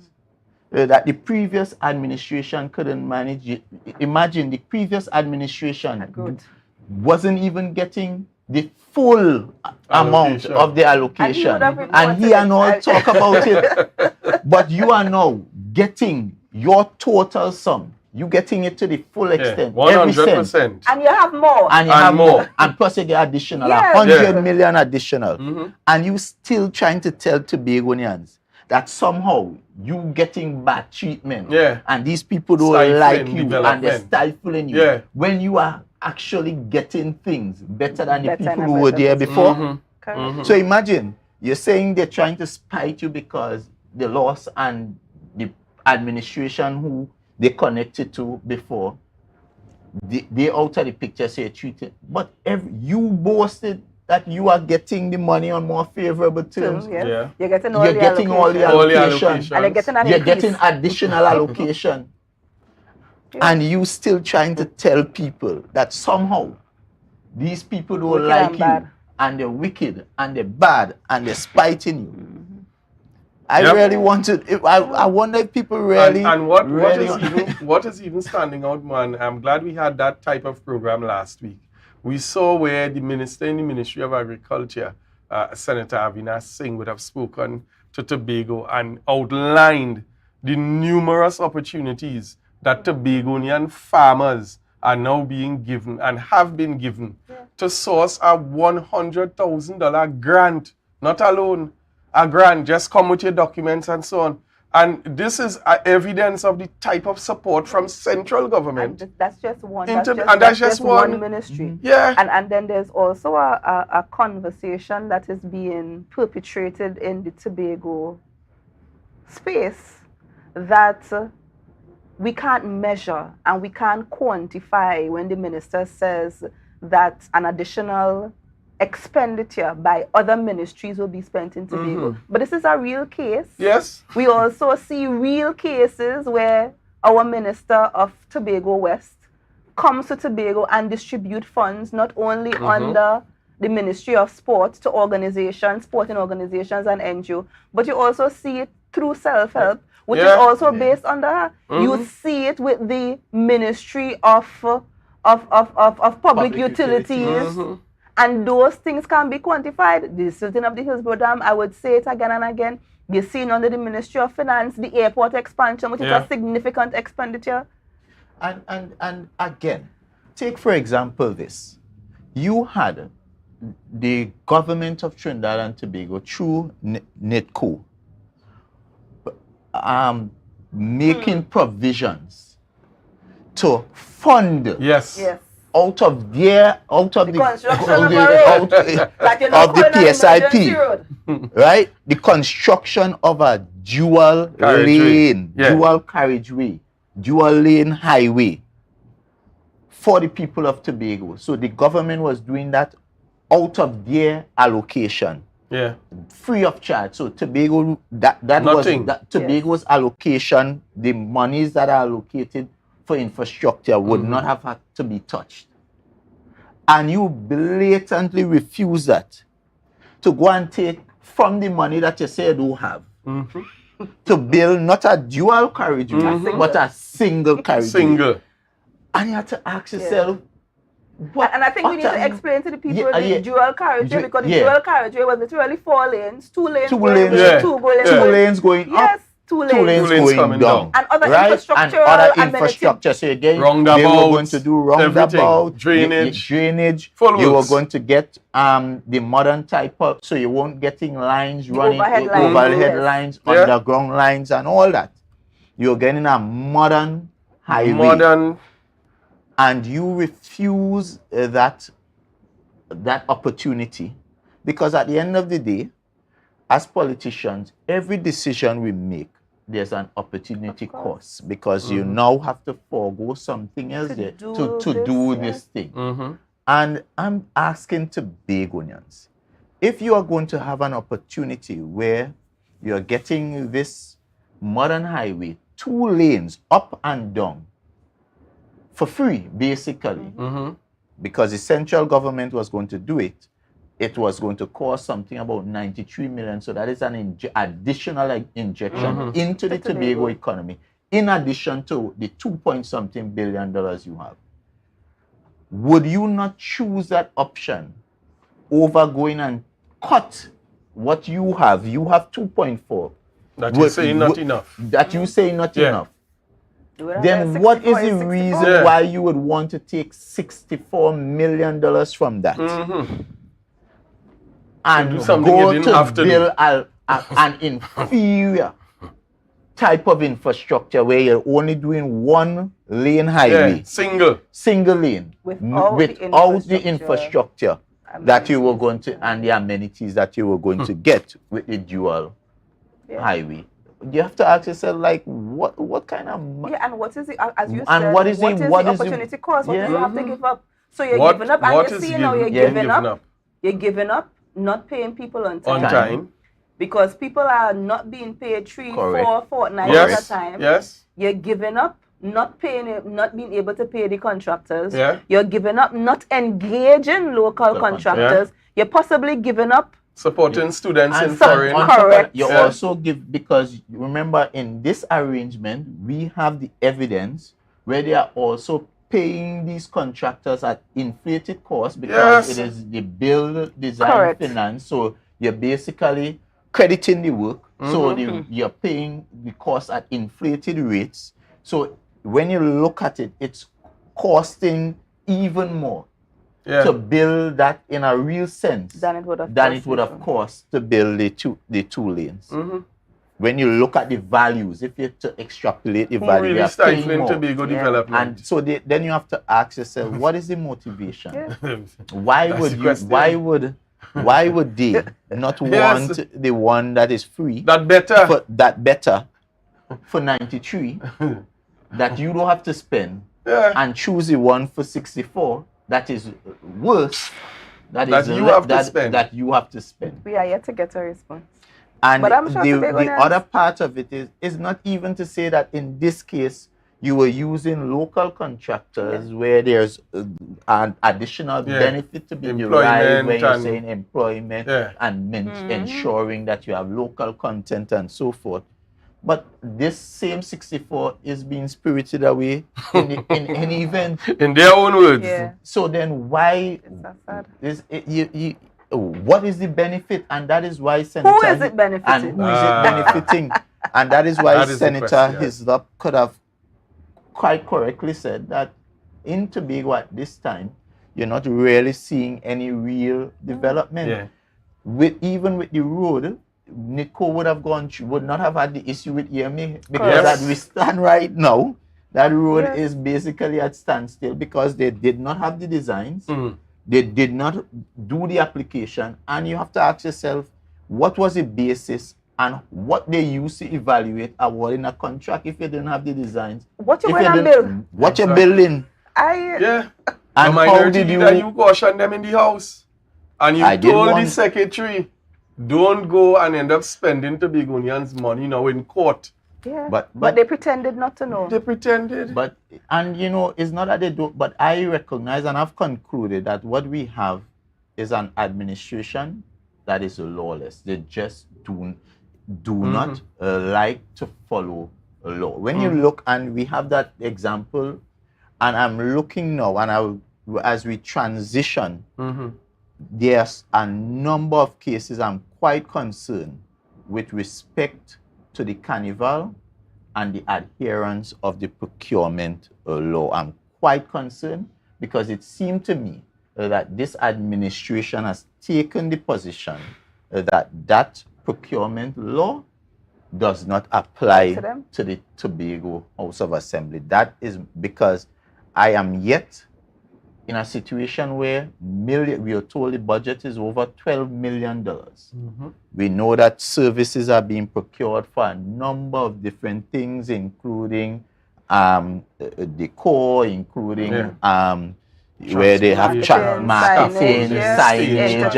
Speaker 2: that the previous administration couldn't manage it. Imagine the previous administration wasn't even getting the full amount of the allocation. And he and all talk about it. But you are now getting your total sum. You getting it to the full extent.
Speaker 1: 100%.
Speaker 13: And you have more.
Speaker 2: And you have more. And plus you get additional, 100 million additional. And you still trying to tell Tobagonians that somehow you getting bad treatment. And these people don't like you, and they're stifling you. When you are actually getting things better than the people who were there before. So imagine, you're saying they're trying to spite you because the loss and the administration who they connected to before, they out of the picture, say treated. But you boasted that you are getting the money on more favorable terms.
Speaker 13: Yes.
Speaker 1: Yeah.
Speaker 13: You're getting all
Speaker 2: You're
Speaker 13: the
Speaker 2: getting all the allocation.
Speaker 13: And
Speaker 2: you're getting additional allocation.
Speaker 13: Yeah.
Speaker 2: And you still trying to tell people that somehow these people don't like you, and they're wicked, and they're bad, and they're spiting you. I really want to. I wonder if people really.
Speaker 1: And what is even standing out, man? I'm glad we had that type of program last week. We saw where the minister in the Ministry of Agriculture, Senator Avinash Singh, would have spoken to Tobago and outlined the numerous opportunities that Tobagonian farmers are now being given and have been given to source a $100,000 grant, not a loan, a grant. Just come with your documents and so on. And this is evidence of the type of support from central government.
Speaker 13: And that's just one.
Speaker 1: That's just one
Speaker 13: ministry.
Speaker 1: Yeah.
Speaker 13: And then there's also a conversation that is being perpetrated in the Tobago space that we can't measure and we can't quantify when the minister says that an additional expenditure by other ministries will be spent in Tobago. But this is a real case.
Speaker 1: Yes.
Speaker 13: We also see real cases where our Minister of Tobago West comes to Tobago and distribute funds not only under the Ministry of Sport to organizations, sporting organizations and NGO, but you also see it through self-help, which is also based under her. You see it with the Ministry of Public Utilities. And those things can be quantified. The Sultan of the Hillsborough Dam, I would say it again and again. You're seeing under the Ministry of Finance, the airport expansion, which is a significant expenditure.
Speaker 2: And again, take for example this. You had the government of Trinidad and Tobago through NITCO making provisions to fund out of the PSIP, right? The construction of a dual carriageway, dual lane highway for the people of Tobago. So the government was doing that out of their allocation.
Speaker 1: Yeah.
Speaker 2: Free of charge. So Tobago, Tobago's allocation, the monies that are allocated for infrastructure would not have had to be touched. And you blatantly refuse that. To go and take from the money that you say you do have to build not a dual carriageway, but a single carriageway. And you have to ask yourself,
Speaker 13: and I think we need to explain to the people the dual carriageway, because the dual carriageway was literally 4 lanes, 2 lanes going up, 2 lanes going up, 2 lanes
Speaker 2: going down.
Speaker 13: And other
Speaker 2: infrastructure. So again, they were going to do roundabout, drainage. You were going to get the modern type of, so you won't getting lines running, overhead lines, underground lines and all that. You're getting a modern highway. And you refuse that opportunity, because at the end of the day, as politicians, every decision we make, there's an opportunity cost, because you now have to forego something else to do this thing. And I'm asking Tobagonians, if you are going to have an opportunity where you're getting this modern highway, 2 lanes up and down, for free, basically, because the central government was going to do it. It was going to cost something about 93 million. So that is an additional injection into the Tobago economy, in addition to the 2-point-something billion you have. Would you not choose that option over going and cut what you have? You have 2.4.
Speaker 1: That you say not enough.
Speaker 2: That you say not enough. Then what is the reason why you would want to take $64 million from that and go to build an inferior type of infrastructure where you're only doing 1 lane highway, single lane, without the infrastructure that you were going to, and the amenities that you were going to get with the dual highway? you have to ask yourself, like, what kind of
Speaker 13: and what is the, as you
Speaker 2: and
Speaker 13: said,
Speaker 2: what is
Speaker 13: the
Speaker 2: the
Speaker 13: opportunity cost? What do you have to give up? So you're giving up, and you see now you're giving up. You're giving up, not paying people on time. Because people are not being paid 3-4 fortnights at a time.
Speaker 1: Yes.
Speaker 13: You're giving up, not being able to pay the contractors.
Speaker 1: Yeah.
Speaker 13: You're giving up, not engaging local contractors. You're possibly giving up
Speaker 1: supporting students in
Speaker 13: foreign.
Speaker 2: Correct. You also give, because remember in this arrangement we have the evidence where they are also paying these contractors at inflated cost because it is the build, design, finance. So you're basically crediting the work. So you're paying the cost at inflated rates. So when you look at it, it's costing even more to build that in a real sense
Speaker 13: than it would have
Speaker 2: cost to build the two lanes. When you look at the values, if you're to extrapolate the value,
Speaker 1: really stifling Tobago development.
Speaker 2: And so then you have to ask yourself, what is the motivation? Why would they not want the one that is free?
Speaker 1: That better
Speaker 2: for 93 that you don't have to spend and choose the one for 64 that is worse that you have to spend.
Speaker 13: We are yet to get a response.
Speaker 2: And
Speaker 13: but I'm sure
Speaker 2: the other part of it is not even to say that in this case you were using local contractors where there's an additional benefit to be derived, where you're saying employment and ensuring that you have local content and so forth. But this same 64 is being spirited away in any event.
Speaker 1: In their own words.
Speaker 2: So then why is it, what is the benefit? And that is why Senator...
Speaker 13: Who is it benefiting?
Speaker 2: And who is it benefiting? And that is why Senator Hislop could have quite correctly said that in Tobago at this time, you're not really seeing any real development. Even with the road, Nico would not have had the issue with EMA because as we stand right now, that road is basically at standstill because they did not have the designs. They did not do the application, and you have to ask yourself, what was the basis and what they used to evaluate awarding a contract if you didn't have the designs?
Speaker 13: What you going to build?
Speaker 2: What you're building?
Speaker 1: And
Speaker 2: how did
Speaker 1: you caution them in the house? And you told the secretary, don't go and end up spending Tobagonians' money now in court.
Speaker 13: But they pretended not to know.
Speaker 1: They pretended.
Speaker 2: But, and you know, it's not that they don't, but I recognize and I've concluded that what we have is an administration that is lawless. They just do not like to follow a law. When you look, and we have that example, and I'm looking now, and as we transition, there's a number of cases I'm quite concerned with respect to the Carnival and the adherence of the procurement law. I'm quite concerned because it seemed to me that this administration has taken the position that procurement law does not apply to the Tobago House of Assembly. That is because I am yet in a situation where we are told the budget is over $12 million. We know that services are being procured for a number of different things, including decor, including where they have marketing, signage,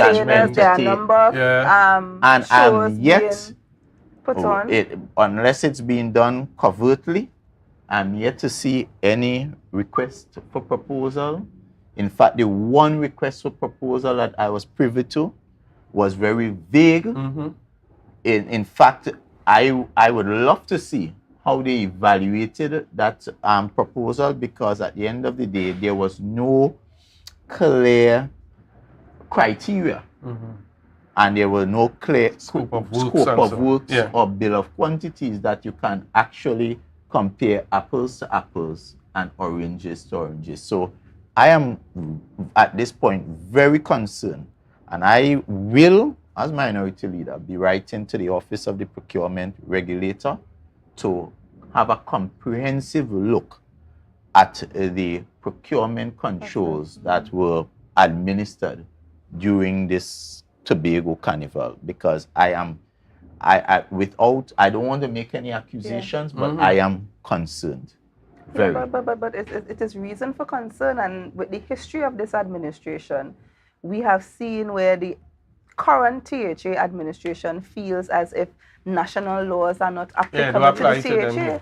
Speaker 2: and I'm yet, unless it's being done covertly, I'm yet to see any request for proposal. In fact, the one request for proposal that I was privy to was very vague. In fact, I would love to see how they evaluated that proposal, because at the end of the day, there was no clear criteria. And there were no clear scope of works or bill of quantities that you can actually compare apples to apples and oranges to oranges. So I am, at this point, very concerned, and I will, as minority leader, be writing to the Office of the Procurement Regulator to have a comprehensive look at the procurement controls that were administered during this Tobago Carnival, because I am I don't want to make any accusations, but I am concerned. Very.
Speaker 13: Yeah, but it is reason for concern, and with the history of this administration, we have seen where the current THA administration feels as if national laws are not applicable to the THA.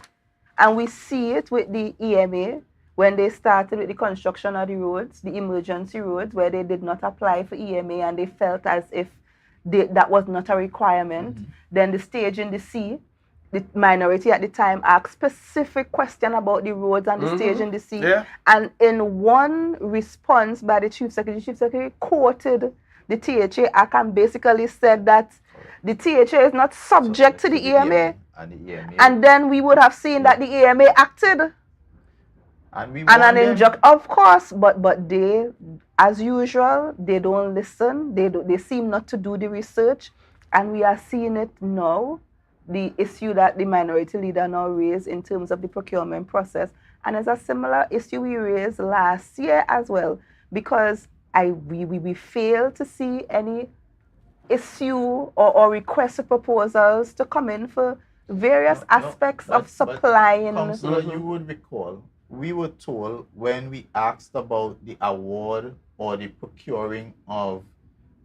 Speaker 13: And we see it with the EMA when they started with the construction of the roads, the emergency roads, where they did not apply for EMA and they felt as if that was not a requirement. Then the stage in the sea, the minority at the time asked specific question about the roads and the stage in the sea. And in one response by the Chief Secretary quoted the THA Act and basically said that the THA is not subject to the EMA. And then we would have seen that the EMA acted. Of course, but they, as usual, they don't listen. They seem not to do the research. And we are seeing it now, the issue that the minority leader now raised in terms of the procurement process. And it's a similar issue we raised last year as well, because we failed to see any issue or request for proposals to come in for various aspects of supplying.
Speaker 2: Councillor, you would recall, we were told when we asked about the award or the procuring of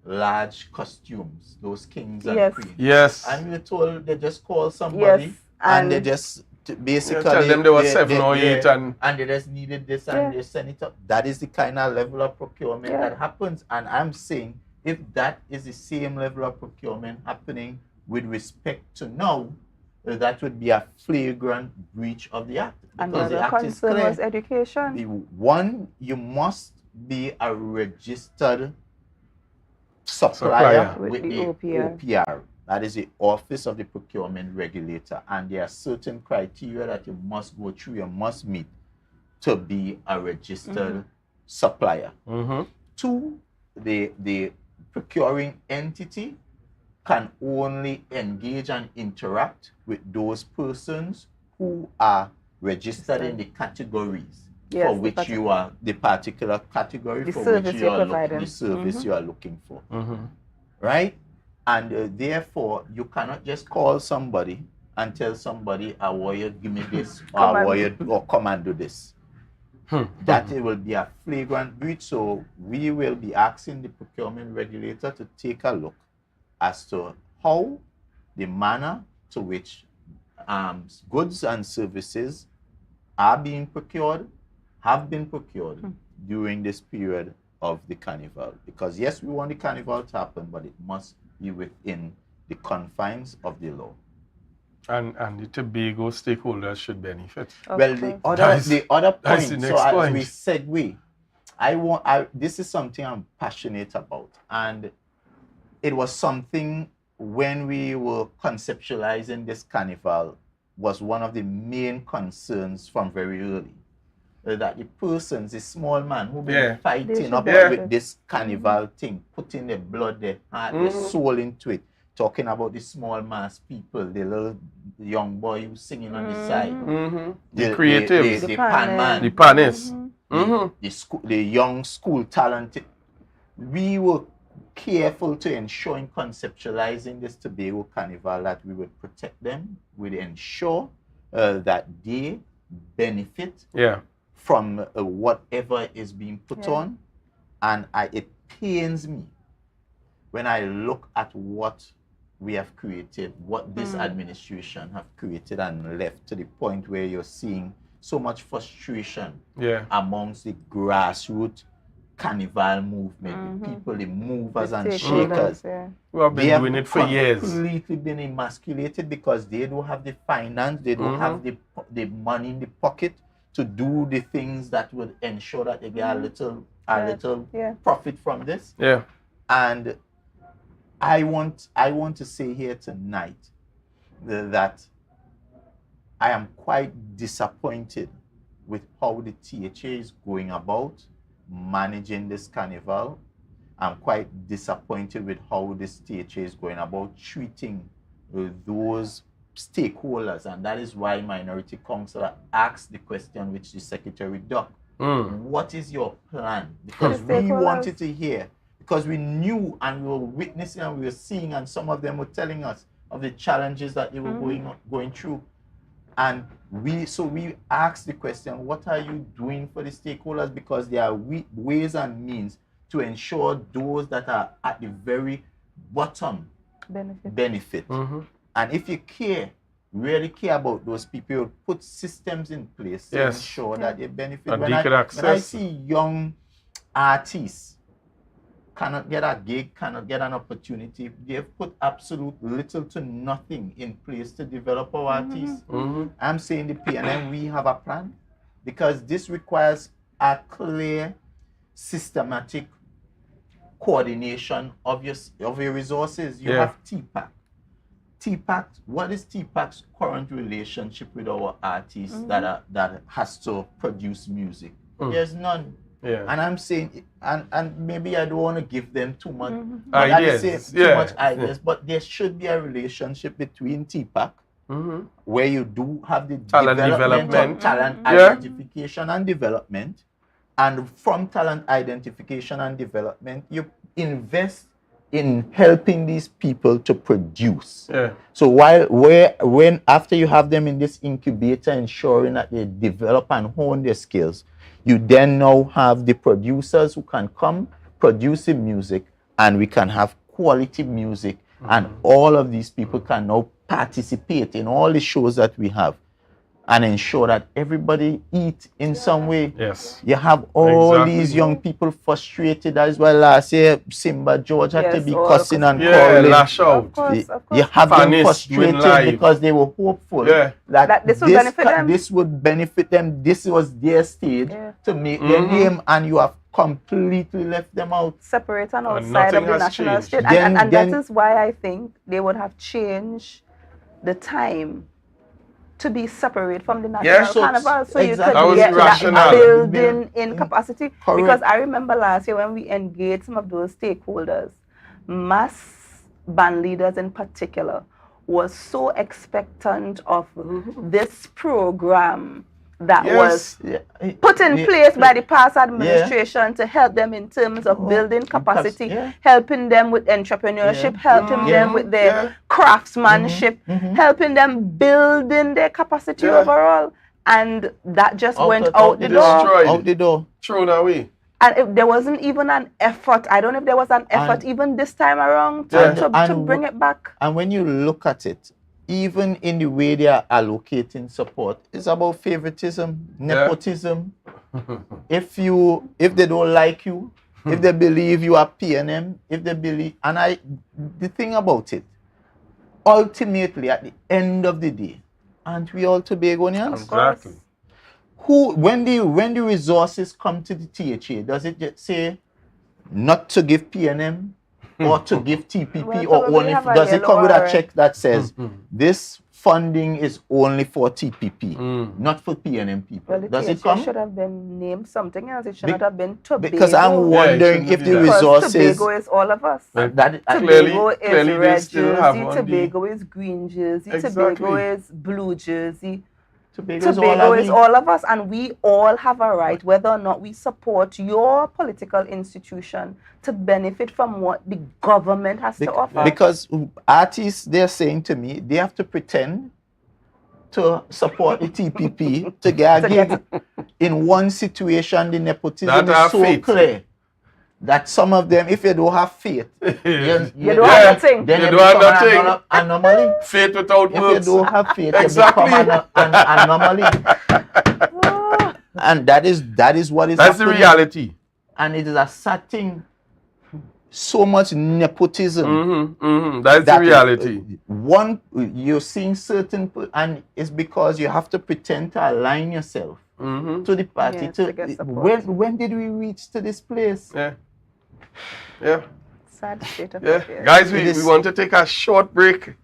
Speaker 2: large costumes, those kings and queens. And we were told they just call somebody and they just basically
Speaker 1: tell them there were 7 or 8
Speaker 2: and they just needed this and they send it up. That is the kind of level of procurement that happens. And I'm saying if that is the same level of procurement happening with respect to now, that would be a flagrant breach of the Act. Because the Act is clear.
Speaker 13: Was education.
Speaker 2: One, you must be a registered supplier with the OPR. That is the Office of the Procurement Regulator. And there are certain criteria that you must go through, you must meet to be a registered supplier. 2, the procuring entity can only engage and interact with those persons who are registered in the categories for which you are, the particular category for which you are looking, the service you are looking for. Right? And therefore, you cannot just call somebody and tell somebody, I want you to give me this, or come and do this. That it will be a flagrant breach. So we will be asking the procurement regulator to take a look as to how the manner to which goods and services are being procured, have been procured during this period of the Carnival. Because yes, we want the Carnival to happen, but it must be within the confines of the law.
Speaker 1: And the Tobago stakeholders should benefit.
Speaker 2: Well, the other point, so as we segue, this is something I'm passionate about. And it was something when we were conceptualizing this Carnival was one of the main concerns from very early. That the persons, the small man who been fighting up with this Carnival thing, putting their blood, their heart, their soul into it, talking about the small mass people, the little young boy who's singing on the side,
Speaker 1: the creatives,
Speaker 2: the pan man,
Speaker 1: the panis,
Speaker 2: the young school talented. We were careful to ensure in conceptualizing this Tobago Carnival that we would protect them, we'd ensure that they benefit from whatever is being put on. And it pains me when I look at what we have created, what this administration have created and left, to the point where you're seeing so much frustration amongst the grassroots Carnival movement, the people, the movers and shakers.
Speaker 1: We have been doing it for years.
Speaker 2: Completely been emasculated because they don't have the finance, they don't have the money in the pocket to do the things that would ensure that they get a little profit from this. And I want to say here tonight that I am quite disappointed with how the THA is going about managing this Carnival. I'm quite disappointed with how this THA is going about treating those stakeholders, and that is why Minority Councillor asked the question which the Secretary Doc. What is your plan? Because we wanted to hear, because we knew and we were witnessing and we were seeing, and some of them were telling us of the challenges that they were going through. And we asked the question, what are you doing for the stakeholders? Because there are ways and means to ensure those that are at the very bottom benefit. And if you really care about those people, you'll put systems in place to ensure that they benefit.
Speaker 1: And
Speaker 2: when I see young artists cannot get a gig, cannot get an opportunity, they've put absolute little to nothing in place to develop our artists. I'm saying the PNM, we have a plan, because this requires a clear, systematic coordination of your resources. You have TPAC. TPAC, what is TPAC's current relationship with our artists that has to produce music? There's none. And I'm saying, and maybe I don't want to give them too much ideas, but there should be a relationship between TPAC, where you do have the talent identification and development, and from talent identification and development, you invest in helping these people to produce. So when after you have them in this incubator, ensuring that they develop and hone their skills, you then now have the producers who can come produce the music, and we can have quality music, and all of these people can now participate in all the shows that we have, and ensure that everybody eat in some way. You have all these young people frustrated. That is why last year Simba George had to be cussing and calling.
Speaker 1: Lash out.
Speaker 2: You have them frustrated because they were hopeful that this would benefit them. This was their stage to make their name, and you have completely left them out.
Speaker 13: Separate and outside of the national stage. And that is why I think they would have changed the time to be separate from the national carnival, so you could get that building in capacity. Because I remember last year when we engaged some of those stakeholders, mass band leaders in particular was so expectant of this program that was put in place by the past administration to help them in terms of building capacity, helping them with entrepreneurship, helping them with their craftsmanship, helping them building their capacity overall. And that just went out the door.
Speaker 2: Out the door.
Speaker 1: Thrown away.
Speaker 13: And there wasn't even an effort. I don't know if there was an effort even this time around to bring it back.
Speaker 2: And when you look at it, even in the way they are allocating support, it's about favoritism, nepotism. If they don't like you, if they believe you are PNM, if they believe, the thing about it, ultimately at the end of the day, aren't we all Tobagonians?
Speaker 1: Exactly.
Speaker 2: When the resources come to the THA, does it just say not to give PNM? Or to give TPP, or only does it come with a check that says this funding is only for TPP, not for PNM people?
Speaker 13: Well,
Speaker 2: does it come?
Speaker 13: Should have been named something else. It should not have been Tobago.
Speaker 2: Because I'm wondering if the resources.
Speaker 13: Tobago is all of us.
Speaker 2: Tobago
Speaker 13: is red jersey. Tobago is green jersey. Tobago is blue jersey. Tobago is all of us, and we all have a right, whether or not we support your political institution, to benefit from what the government has to offer.
Speaker 2: Because artists, they're saying to me, they have to pretend to support the TPP to get a gig. In one situation, the nepotism is so clear that some of them, if you don't have faith,
Speaker 13: you don't have nothing.
Speaker 2: Then you don't have nothing. Anomaly.
Speaker 1: Faith without works.
Speaker 2: If you don't have faith, you become an anomaly. And that is what is
Speaker 1: That's happening. The reality.
Speaker 2: And it is a sad thing. So much nepotism.
Speaker 1: That's the reality.
Speaker 2: You're seeing certain, and it's because you have to pretend to align yourself to the party. When did we reach to this place?
Speaker 13: Sad state of affairs.
Speaker 1: Guys, we want to take a short break.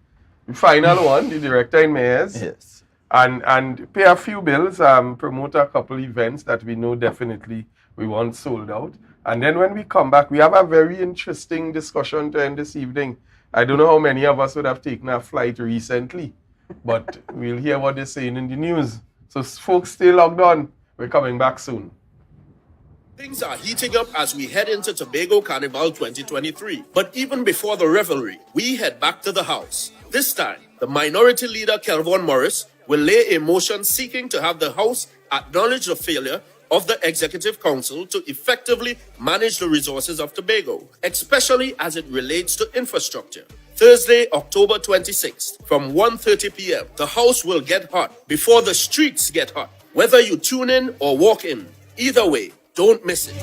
Speaker 1: The final one, the director in Mayors.
Speaker 2: Yes.
Speaker 1: And pay a few bills, promote a couple events that we know definitely we want sold out. And then when we come back, we have a very interesting discussion to end this evening. I don't know how many of us would have taken a flight recently, but we'll hear what they're saying in the news. So folks, stay logged on. We're coming back soon.
Speaker 12: Things are heating up as we head into Tobago Carnival 2023. But even before the revelry, we head back to the house. This time, the minority leader, Kelvon Morris, will lay a motion seeking to have the House acknowledge the failure of the Executive Council to effectively manage the resources of Tobago, especially as it relates to infrastructure. Thursday, October 26th, from 1:30 p.m., the House will get hot before the streets get hot. Whether you tune in or walk in, either way, don't miss it.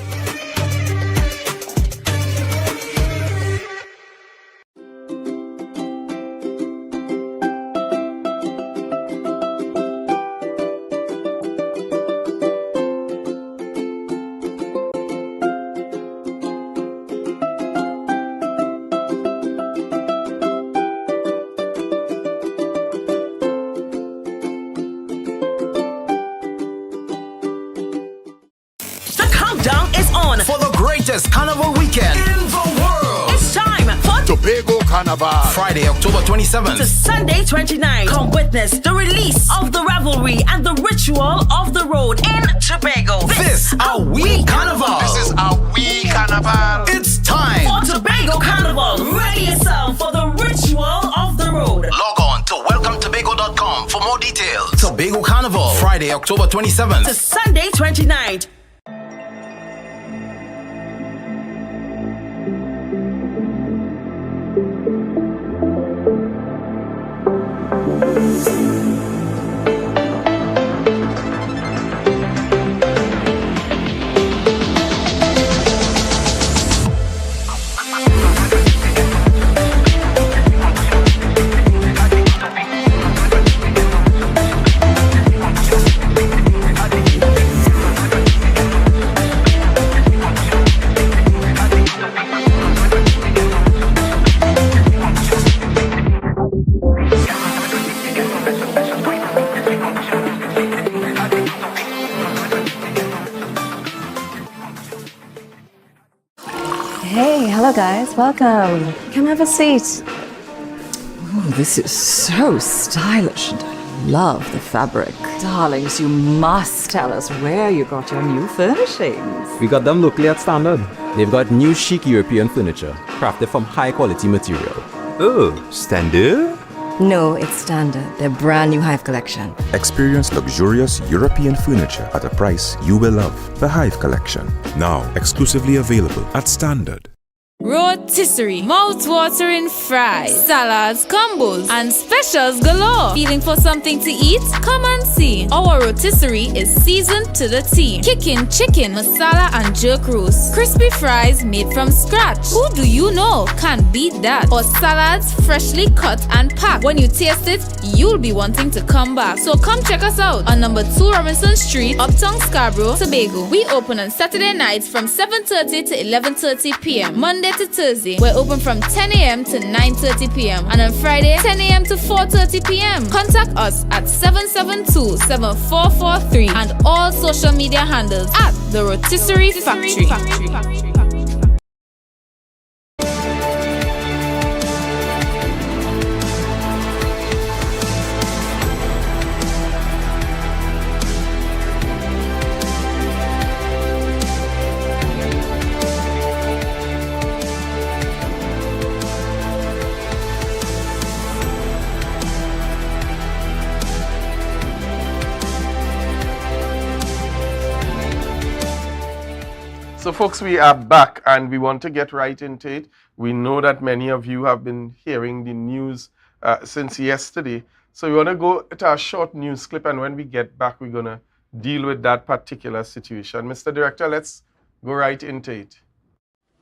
Speaker 5: For the greatest carnival weekend in the world.
Speaker 3: It's time for
Speaker 5: Tobago Carnival.
Speaker 3: Friday, October 27th to Sunday 29th. Come witness the release of the revelry and the ritual of the road in Tobago.
Speaker 5: This our wee carnival. This is our wee carnival. It's time
Speaker 3: for Tobago Carnival. Ready yourself for the ritual of the road.
Speaker 5: Log on to welcometobago.com for more details. Tobago Carnival. Friday, October 27th
Speaker 3: to Sunday 29th.
Speaker 6: Hello guys, welcome. Come have a seat. Oh, this is so stylish and I love the fabric. Darlings, you must tell us where you got your new furnishings.
Speaker 7: We got them locally at Standard. They've got new chic European furniture, crafted from high quality material.
Speaker 8: Oh, Standard?
Speaker 6: No, it's Standard, their brand new Hive collection.
Speaker 8: Experience luxurious European furniture at a price you will love. The Hive collection, now exclusively available at Standard.
Speaker 15: Rotisserie, mouth-watering fries, salads, combos, and specials galore. Feeling for something to eat? Come and see. Our rotisserie is seasoned to the T. Kicking chicken, masala, and jerk roast. Crispy fries made from scratch. Who do you know can't beat that? Or salads freshly cut and packed. When you taste it, you'll be wanting to come back. So come check us out on number 2 Robinson Street, Uptown Scarborough, Tobago. We open on Saturday nights from 7:30 to 11:30 p.m. Monday to Thursday, we're open from 10 a.m. to 9:30 p.m. and on Friday, 10 a.m. to 4:30 p.m. Contact us at 772-7443 and all social media handles at The Rotisserie Factory.
Speaker 1: So folks, we are back and we want to get right into it. We know that many of you have been hearing the news since yesterday. So we want to go to a short news clip, and when we get back, we're going to deal with that particular situation. Mr. Director, let's go right into it.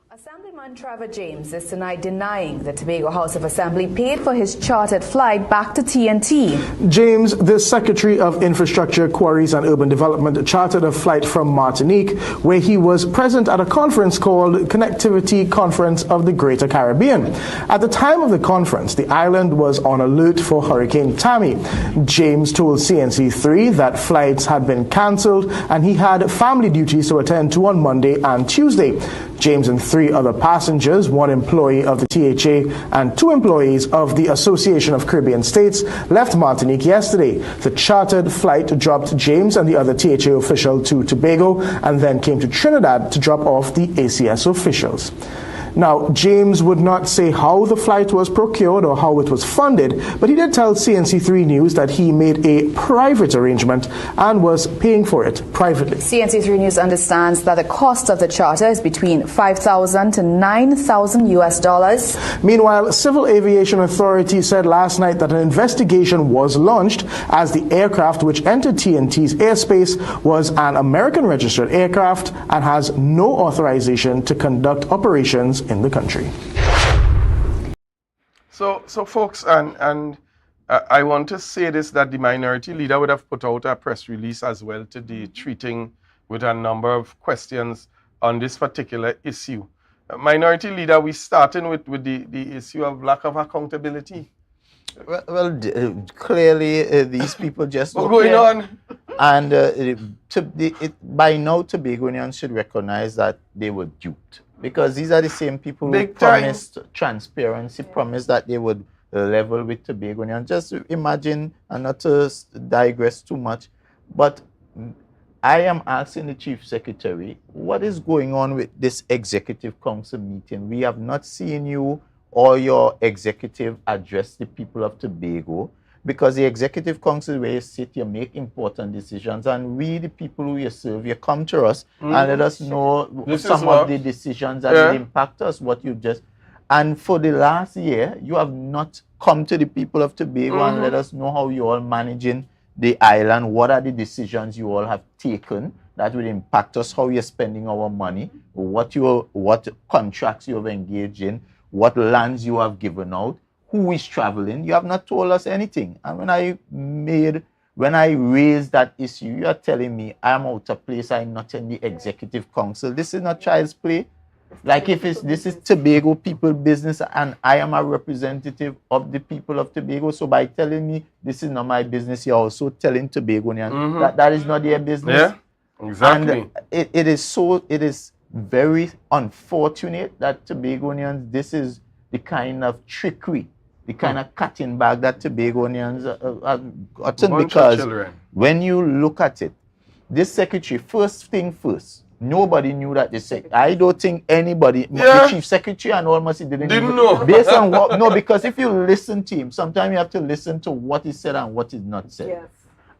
Speaker 16: Assemblyman Trevor James is tonight denying the Tobago House of Assembly paid for his chartered flight back to TNT.
Speaker 17: James, the Secretary of Infrastructure, Quarries and Urban Development, chartered a flight from Martinique, where he was present at a conference called Connectivity Conference of the Greater Caribbean. At the time of the conference, the island was on alert for Hurricane Tammy. James told CNC3 that flights had been cancelled and he had family duties to attend to on Monday and Tuesday. James and 3 other passengers, 1 employee of the THA and 2 employees of the Association of Caribbean States, left Martinique yesterday. The chartered flight dropped James and the other THA official to Tobago and then came to Trinidad to drop off the ACS officials. Now, James would not say how the flight was procured or how it was funded, but he did tell CNC3 News that he made a private arrangement and was paying for it privately.
Speaker 16: CNC3 News understands that the cost of the charter is between $5,000 to $9,000.
Speaker 17: Meanwhile, Civil Aviation Authority said last night that an investigation was launched as the aircraft which entered TNT's airspace was an American registered aircraft and has no authorization to conduct operations in the country.
Speaker 1: So folks, and I want to say this, that the minority leader would have put out a press release as well today, treating with a number of questions on this particular issue. Minority leader, we starting with the issue of lack of accountability.
Speaker 2: Well, clearly these people just
Speaker 1: what's going on?
Speaker 2: And by now, Tobagonians should recognize that they were duped, because these are the same people who promised transparency, promised that they would level with Tobagonians. Just imagine, and not to digress too much, but I am asking the Chief Secretary, what is going on with this Executive Council meeting? We have not seen you or your executive address the people of Tobago, because the Executive Council, where you sit, you make important decisions, and we, the people who you serve, you come to us and let us know some of the decisions that will impact us, what you just... And for the last year, you have not come to the people of Tobago and let us know how you all managing the island, what are the decisions you all have taken that will impact us, how you're spending our money, what contracts you have engaged in, what lands you have given out, who is traveling. You have not told us anything. And when I raised that issue, you are telling me I'm out of place, I'm not in the Executive Council. This is not child's play. Like, if this is Tobago people business and I am a representative of the people of Tobago, so by telling me this is not my business, you're also telling Tobagonians that is not their business.
Speaker 1: Yeah, exactly.
Speaker 2: And it is very unfortunate that Tobagonians, this is the kind of trickery, the kind of cutting bag that Tobagonians are gotten, because when you look at it, this secretary, first thing first, nobody knew that I don't think anybody, the Chief Secretary and almost didn't know. Based on what, no, because if you listen to him, sometimes you have to listen to what is said and what is not said. Yes.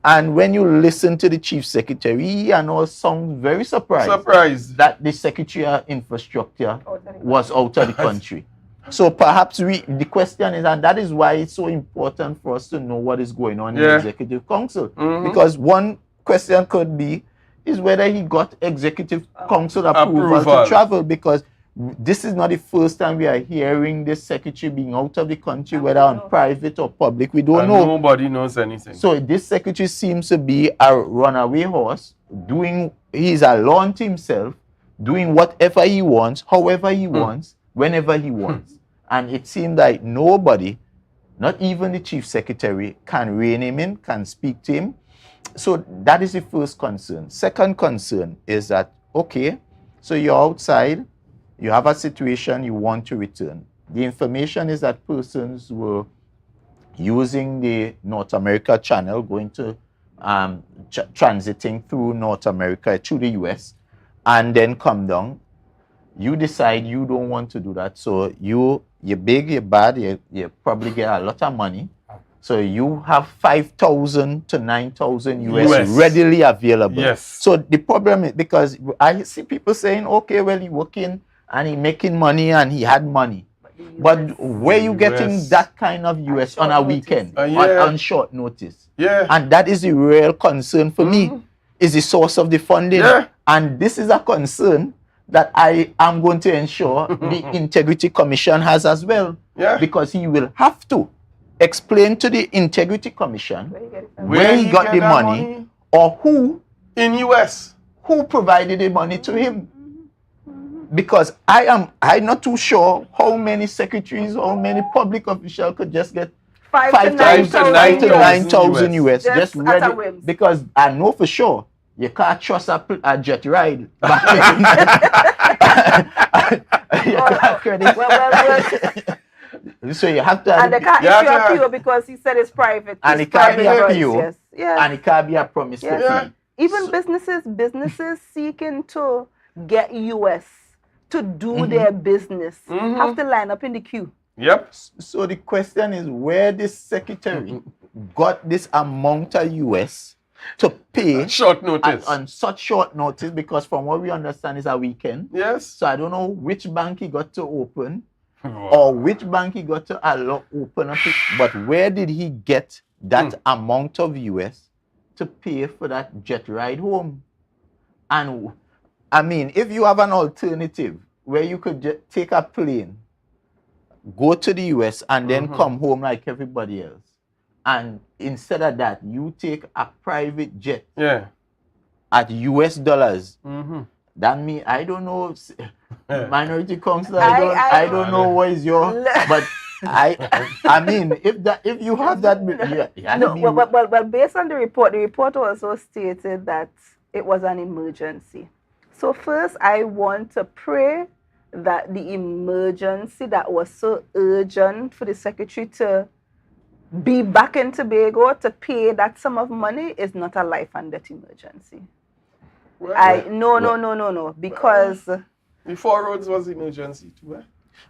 Speaker 2: And when you listen to the Chief Secretary, he and all sound very surprised that the Secretary of Infrastructure was out of the country. So perhaps the question is, and that is why it's so important for us to know what is going on in the Executive Council. Because one question could be, is whether he got Executive Council approval to travel, because this is not the first time we are hearing this secretary being out of the country, whether on private or public. We don't know.
Speaker 1: Nobody knows anything.
Speaker 2: So this secretary seems to be a runaway horse, he's alone to himself, doing whatever he wants, however he wants, whenever he wants. And it seems like nobody, not even the Chief Secretary, can rein him in, can speak to him. So that is the first concern. Second concern is that, okay, so you're outside, you have a situation, you want to return. The information is that persons were using the North America channel, going to, transiting through North America, through the US, and then come down. You decide you don't want to do that. So you're big, you're bad, you probably get a lot of money. So you have 5,000 to 9,000 US readily available.
Speaker 1: Yes.
Speaker 2: So the problem is, because I see people saying, okay, well, he working and he making money and he had money. But where you getting that kind of US on a weekend, on short notice?
Speaker 1: Yeah.
Speaker 2: And that is the real concern for me, is the source of the funding. And this is a concern that I am going to ensure the Integrity Commission has as well. Because he will have to explain to the Integrity Commission where he got the money, or who
Speaker 1: in US
Speaker 2: who provided the money to him. Because I'm not too sure how many secretaries, how many public officials could just get 5,000 to 9,000 US just ready. Because I know for sure you can't trust a jet ride. You can't credit. So you have to,
Speaker 13: and they can't issue a PO because he said it's private.
Speaker 2: And it can't be a PO. And it can't be a promise for fee.
Speaker 13: Even businesses seeking to get US to do their business have to line up in the queue.
Speaker 1: Yep.
Speaker 2: So the question is where this secretary got this amount of US to pay
Speaker 1: short notice
Speaker 2: on such short notice, because from what we understand is a weekend.
Speaker 1: Yes.
Speaker 2: So I don't know which bank he got to open or which bank he got to allow open up, but where did he get that amount of US to pay for that jet ride home? And I mean, if you have an alternative where you could take a plane, go to the US and then come home like everybody else, and instead of that, you take a private jet at US dollars. That means, I don't know, minority council, I don't know what is your, but I mean, if you have that,
Speaker 13: well, based on the report also stated that it was an emergency. So first, I want to pray that the emergency that was so urgent for the secretary to be back in Tobago to pay that sum of money is not a life and death emergency. No, because
Speaker 1: the four roads was emergency too. Eh?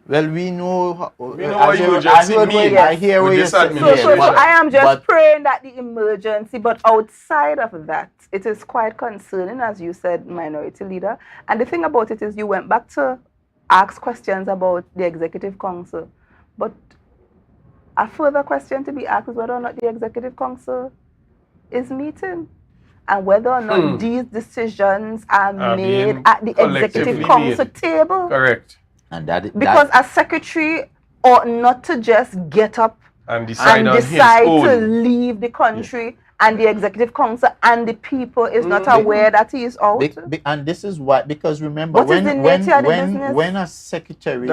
Speaker 2: Well, we know
Speaker 1: what emergency means.
Speaker 2: I hear what you're saying.
Speaker 13: So I am just praying that the emergency, but outside of that, it is quite concerning, as you said, minority leader. And the thing about it is you went back to ask questions about the executive council, but a further question to be asked is whether or not the executive council is meeting and whether or not these decisions are made at the executive council table.
Speaker 1: Correct.
Speaker 2: And
Speaker 13: because a secretary ought not to just get up
Speaker 1: and decide
Speaker 13: to leave the country, and the executive council and the people is not aware that he is out.
Speaker 2: And this is why, because remember, when a secretary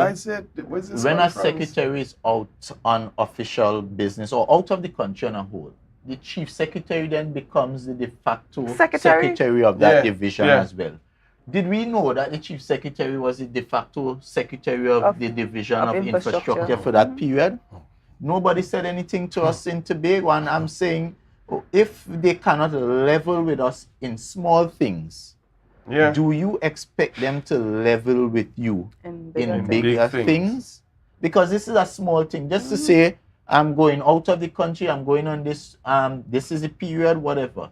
Speaker 2: is out on official business or out of the country on a whole, the chief secretary then becomes the de facto secretary of that division as well. Did we know that the chief secretary was the de facto secretary of the division of infrastructure for that period? Nobody said anything to us in Tobago, and I'm saying, if they cannot level with us in small things, do you expect them to level with you in bigger things? Because this is a small thing. Just to say, I'm going out of the country, I'm going on this, this is a period, whatever.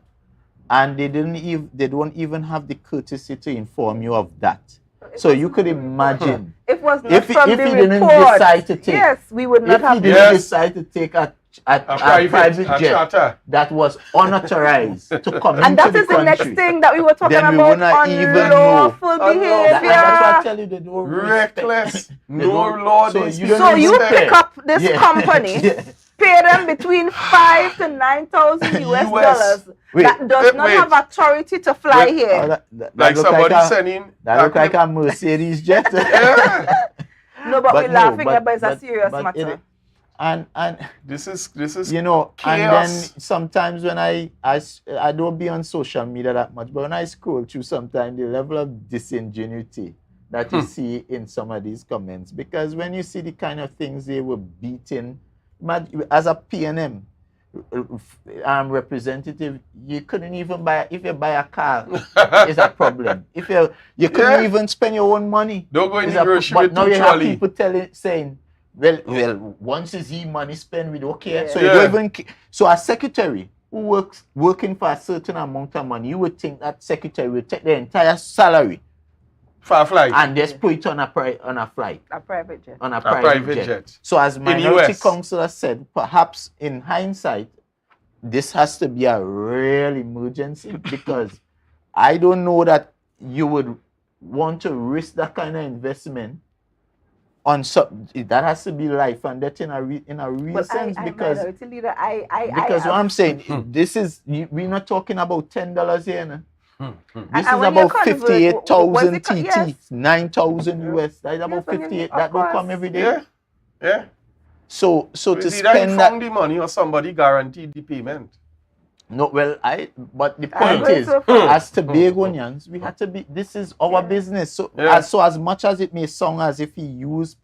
Speaker 2: And they don't even have the courtesy to inform you of that. So you could imagine
Speaker 13: if
Speaker 2: he didn't decide to take,
Speaker 13: we would not have
Speaker 2: decide to take a private jet that was unauthorized to come into the country.
Speaker 13: And that is the next thing that we were talking about, unlawful behavior.
Speaker 2: That's what I tell you, they don't
Speaker 1: reckless, no law.
Speaker 13: So you pick up this company, pay them between $5,000 to $9,000 US. That does not have authority to fly here.
Speaker 1: Like somebody sending.
Speaker 2: That look like a Mercedes jet.
Speaker 13: No, but we're laughing at, but it's a serious matter.
Speaker 2: And
Speaker 1: this is
Speaker 2: you know,
Speaker 1: chaos.
Speaker 2: And then sometimes when I don't be on social media that much, but when I scroll through sometimes the level of disingenuity that you see in some of these comments, because when you see the kind of things they were beating, as a PNM representative, you couldn't even buy, if you buy a car, it's a problem. If you couldn't even spend your own money.
Speaker 1: Don't go in the grocery.
Speaker 2: But now you have people saying, well, once is he money spent, we don't care. So you don't even. So a secretary who working for a certain amount of money, you would think that secretary will take the entire salary
Speaker 1: for a flight
Speaker 2: and just put it on a flight,
Speaker 13: a private jet,
Speaker 2: on a private jet. So as minority councillor said, perhaps in hindsight, this has to be a real emergency, because I don't know that you would want to risk that kind of investment on that has to be life and death in a real sense, because what I'm saying, this is, we're not talking about $10 here. No? This is about 58,000 TT, 9,000 US. That is about 58. That will come every day.
Speaker 1: Yeah.
Speaker 2: So to
Speaker 1: spend that, the money or somebody guaranteed the payment.
Speaker 2: No, well, but the point is, as Tobagonians, we had to be. This is our business. So, as much as it may sound as if he used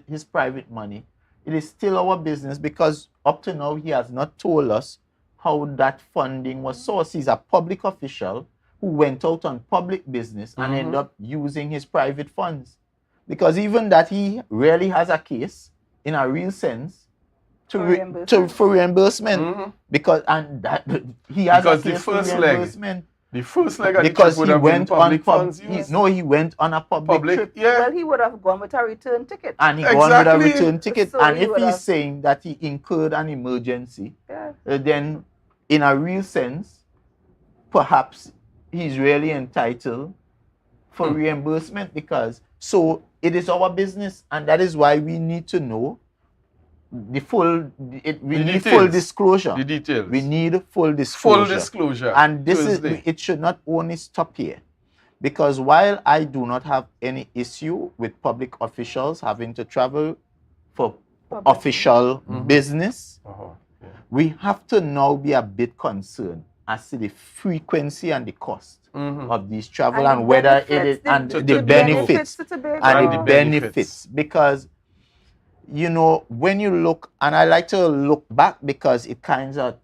Speaker 2: his private money, it is still our business, because up to now he has not told us how that funding was sourced. He's a public official who went out on public business and ended up using his private funds. because even that he really has a case in a real sense for reimbursement. Because and that he has
Speaker 1: because
Speaker 2: a case for reimbursement.
Speaker 1: The first leg of
Speaker 2: because
Speaker 1: the trip would
Speaker 2: he
Speaker 1: have
Speaker 2: went
Speaker 1: been public
Speaker 2: on
Speaker 1: funds used.
Speaker 2: no, he went on a public trip.
Speaker 1: Yeah.
Speaker 13: Well, he would have gone with a return ticket.
Speaker 2: And he gone with a return ticket. So and if he's saying that he incurred an emergency, then in a real sense, perhaps he's really entitled for reimbursement, because so it is our business, and that is why we need to know the full full disclosure.
Speaker 1: The details.
Speaker 2: We need full disclosure.
Speaker 1: Full disclosure.
Speaker 2: And this is it should not only stop here. Because while I do not have any issue with public officials having to travel for official business, we have to now be a bit concerned as to the frequency and the cost of these travel and whether it is and the benefits. Because you know, when you look, and I like to look back because it kind of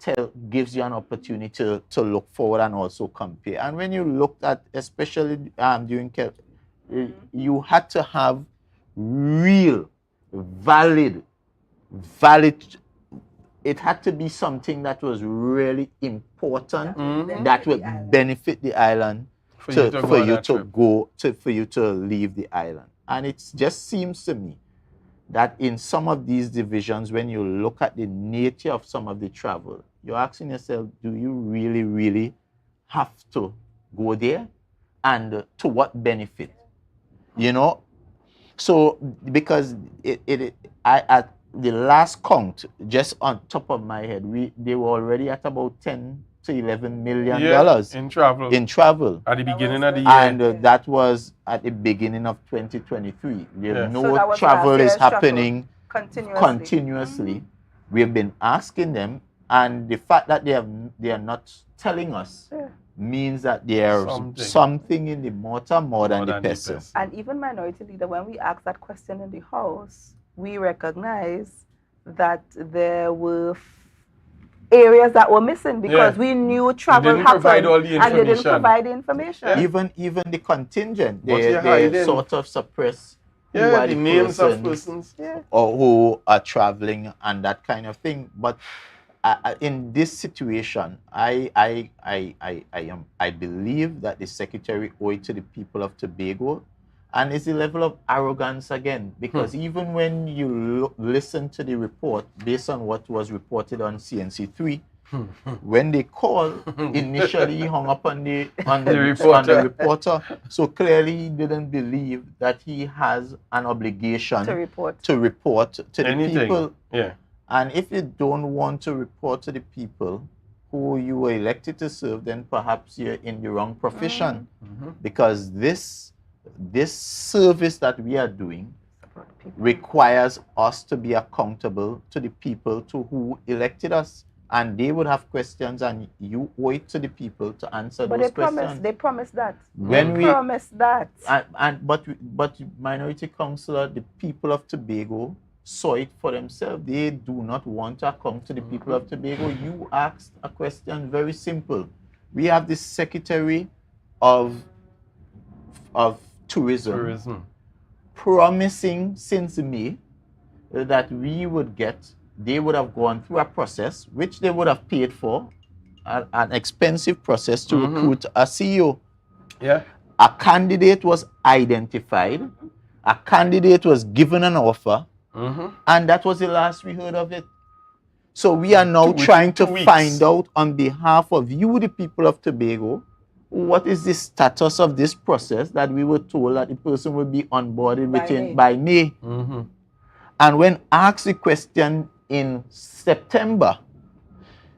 Speaker 2: gives you an opportunity to look forward and also compare. And when you looked at, especially during you had to have real, valid. It had to be something that was really important that would benefit the island for you to leave the island. And it just seems to me that in some of these divisions, when you look at the nature of some of the travel, you're asking yourself, do you really, really have to go there? And to what benefit? You know? So, because at the last count, just on top of my head, they were already at about $10 to $11 million in travel
Speaker 1: at the beginning of the year,
Speaker 2: and that was at the beginning of 2023. No travel is happening continuously. We've been asking them, and the fact that they are not telling us means that there's something in the mortar more than the pestle.
Speaker 13: And even Minority Leader, when we asked that question in the House, we recognized that there were areas that were missing because we knew travel happened and they didn't provide the information.
Speaker 2: Even the contingent, they sort of suppress who are the names of persons or who are traveling and that kind of thing. But in this situation, I believe that the Secretary owed it to the people of Tobago, and it's the level of arrogance again, because even when you listen to the report, based on what was reported on CNC3, when they called, initially he hung up on the reporter. So clearly he didn't believe that he has an obligation to report to the people.
Speaker 1: Yeah.
Speaker 2: And if you don't want to report to the people who you were elected to serve, then perhaps you're in the wrong profession. Because this service that we are doing requires us to be accountable to the people to who elected us, and they would have questions, and you owe it to the people to answer those questions.
Speaker 13: They promised that.
Speaker 2: But Minority Councillor, the people of Tobago saw it for themselves. They do not want to account to the people of Tobago. You asked a question very simple. We have the Secretary of Tourism promising since May that they would have gone through a process which they would have paid for, an expensive process to recruit a CEO.
Speaker 1: Yeah.
Speaker 2: A candidate was identified, a candidate was given an offer, and that was the last we heard of it. So we are now trying to find out on behalf of you, the people of Tobago, what is the status of this process that we were told that the person will be onboarded by May. And when asked the question in September,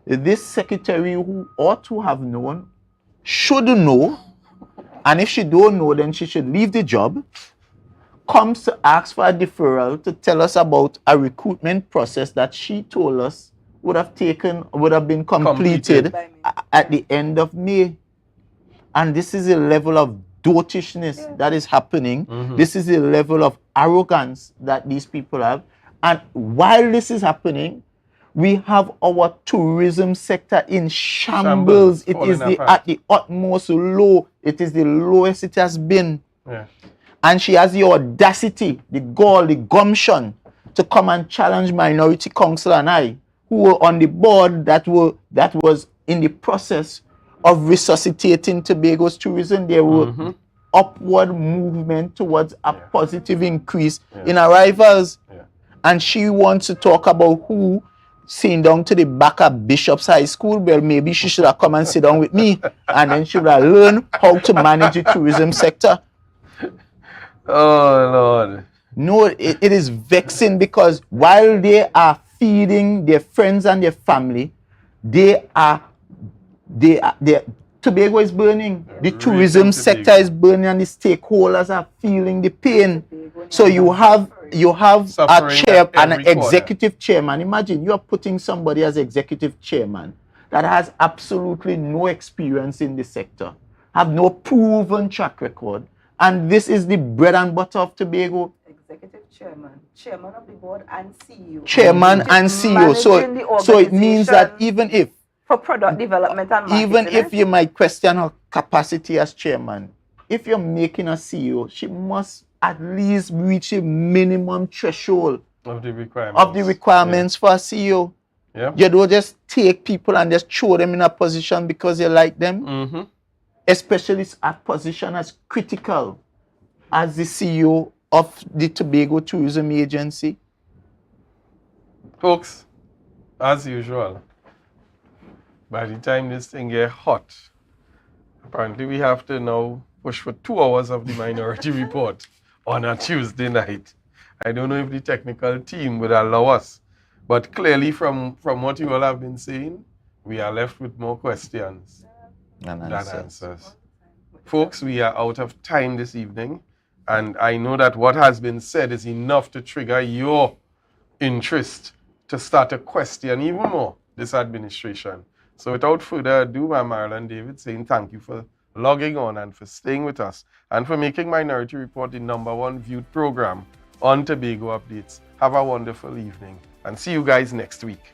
Speaker 2: this secretary, who ought to have known, should know, and if she don't know, then she should leave the job, comes to ask for a deferral to tell us about a recruitment process that she told us would have been completed at the end of May. And this is a level of dotishness that is happening. This is a level of arrogance that these people have. And while this is happening, we have our tourism sector in shambles. It is at the utmost low. It is the lowest it has been. And she has the audacity, the gall, the gumption to come and challenge Minority Council and I, who were on the board that was in the process of resuscitating Tobago's tourism. There were upward movement towards a positive increase in arrivals. And she wants to talk about who sitting down to the back of Bishop's High School. Well, maybe she should have come and sit down with me, and then she would have learned how to manage the tourism sector.
Speaker 1: Oh, Lord.
Speaker 2: No, it is vexing, because while they are feeding their friends and their family, Tobago is burning. The tourism sector is burning, and the stakeholders are feeling the pain. So you have a chair, an executive chairman. Imagine you are putting somebody as executive chairman that has absolutely no experience in the sector, have no proven track record, and this is the bread and butter of Tobago.
Speaker 13: Executive chairman, chairman of the board, and CEO.
Speaker 2: Chairman and CEO. So it means that even if
Speaker 13: for product development and marketing,
Speaker 2: even if you might question her capacity as chairman, if you're making a CEO, she must at least reach a minimum threshold
Speaker 1: of the requirements,
Speaker 2: for a CEO.
Speaker 1: Yeah.
Speaker 2: You don't just take people and just throw them in a position because you like them. Especially a position as critical as the CEO of the Tobago Tourism Agency.
Speaker 1: Folks, as usual, by the time this thing gets hot, apparently we have to now push for 2 hours of the Minority Report on a Tuesday night. I don't know if the technical team would allow us, but clearly from what you all have been saying, we are left with more questions than answers. Folks, we are out of time this evening, and I know that what has been said is enough to trigger your interest to start to question even more this administration. So without further ado, I'm Marilyn David saying thank you for logging on and for staying with us and for making Minority Report the #1 viewed program on Tobago Updates. Have a wonderful evening and see you guys next week.